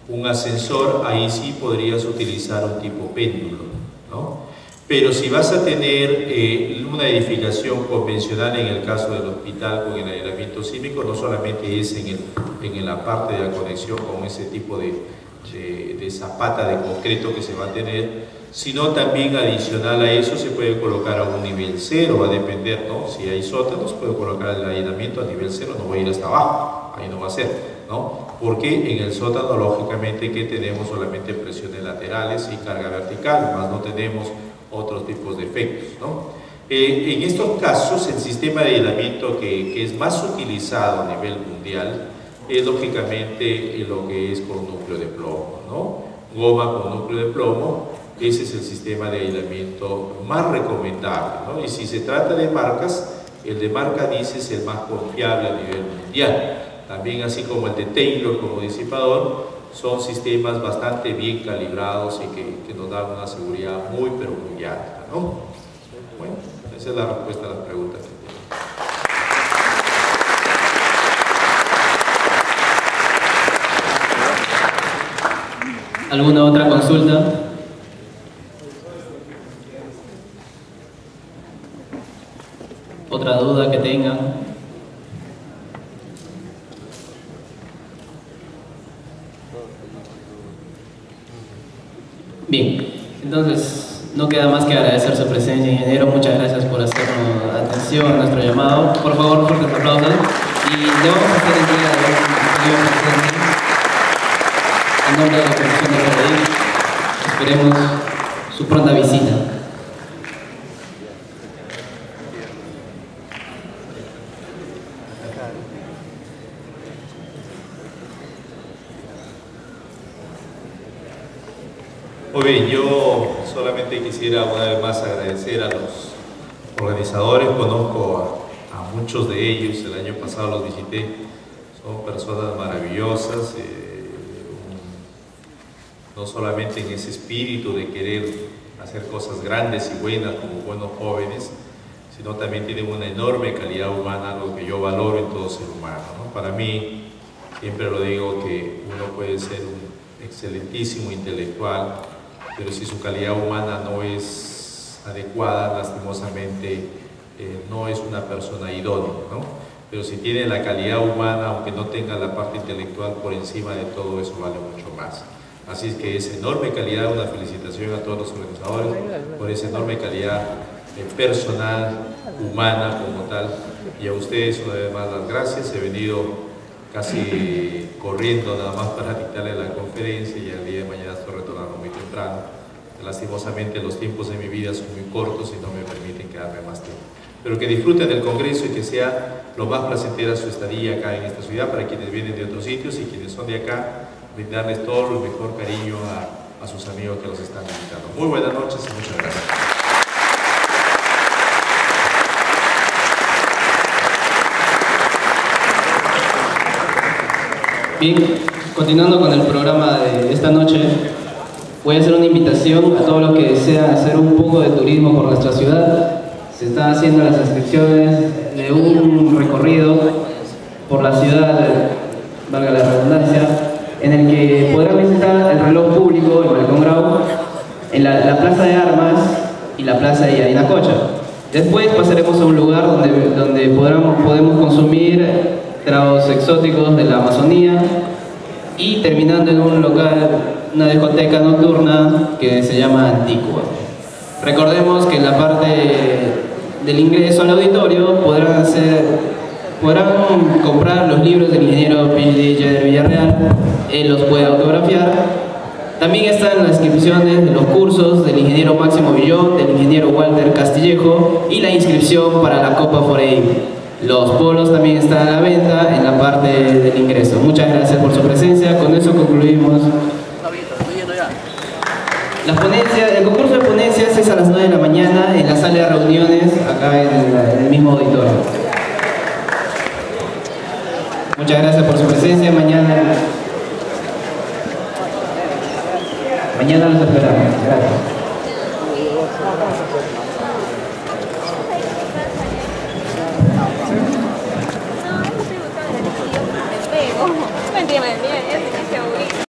Speaker 1: un ascensor, ahí sí podrías utilizar un tipo péndulo, ¿no? Pero si vas a tener una edificación convencional, en el caso del hospital con el aislamiento sísmico, no solamente es en la parte de la conexión con ese tipo de zapata de concreto que se va a tener, sino también adicional a eso se puede colocar a un nivel 0, va a depender, ¿no? Si hay sótanos, puedo colocar el aislamiento a nivel 0, no voy a ir hasta abajo, ahí no va a ser, ¿no? Porque en el sótano, lógicamente, que tenemos solamente presiones laterales y carga vertical, más no tenemos otros tipos de efectos, ¿no? En estos casos, el sistema de aislamiento que es más utilizado a nivel mundial es lógicamente lo que es con núcleo de plomo, ¿no? Goma con núcleo de plomo, ese es el sistema de aislamiento más recomendable, ¿no? Y si se trata de marcas, el de marca DIS es el más confiable a nivel mundial. También, así como el de Taylor como disipador, son sistemas bastante bien calibrados y que nos dan una seguridad muy, pero muy alta, ¿no? Bueno, esa es la respuesta a las preguntas.
Speaker 2: ¿Alguna otra consulta? ¿Otra duda que tengan? Bien, entonces no queda más que agradecer su presencia, ingeniero. Muchas gracias por hacernos atención a nuestro llamado. Por favor, fuertes aplausos. y le vamos a hacer entrega de un libro presente en nombre de la Comisión de Redes. Esperemos su pronta visita.
Speaker 1: Muy bien, yo solamente quisiera una vez más agradecer a los organizadores. Conozco a muchos de ellos, el año pasado los visité, son personas maravillosas, no solamente en ese espíritu de querer hacer cosas grandes y buenas como buenos jóvenes, sino también tienen una enorme calidad humana, algo que yo valoro en todo ser humano, ¿no? Para mí, siempre lo digo, que uno puede ser un excelentísimo intelectual, pero si su calidad humana no es adecuada, lastimosamente no es una persona idónea, ¿no? Pero si tiene la calidad humana, aunque no tenga la parte intelectual, por encima de todo eso vale mucho más. Así es que esa enorme calidad, una felicitación a todos los organizadores por esa enorme calidad personal, humana como tal, y a ustedes una vez más las gracias. He venido casi corriendo nada más para dictarle la conferencia y el día de mañana estoy retornando muy temprano. Lastimosamente los tiempos de mi vida son muy cortos y no me permiten quedarme más tiempo. Pero que disfruten del Congreso y que sea lo más placentera su estadía acá en esta ciudad para quienes vienen de otros sitios y quienes son de acá, brindarles todo el mejor cariño a sus amigos que los están visitando. Muy buenas noches y muchas gracias.
Speaker 2: Bien, continuando con el programa de esta noche, voy a hacer una invitación a todos los que desean hacer un poco de turismo por nuestra ciudad. Se están haciendo las inscripciones de un recorrido por la ciudad, valga la redundancia, en el que podrán visitar el reloj público, el Balcón Grau, en la Plaza de Armas y la Plaza de Yarinacocha. Después pasaremos a un lugar donde podemos consumir tragos exóticos de la Amazonía y terminando en un local, una discoteca nocturna que se llama Antigua. Recordemos que en la parte del ingreso al auditorio podrán comprar los libros del ingeniero PhD Yeder Villarreal, él los puede autografiar. También están las inscripciones de los cursos del ingeniero Máximo Villón, del ingeniero Walter Castillejo y la inscripción para la Copa Foreign. Los polos también están a la venta en la parte del ingreso. Muchas gracias por su presencia. Con eso concluimos. El concurso de ponencias es a las 9 de la mañana en la sala de reuniones, acá en el mismo auditorio. Muchas gracias por su presencia. Mañana los esperamos. Gracias.
Speaker 4: Mentira, es que se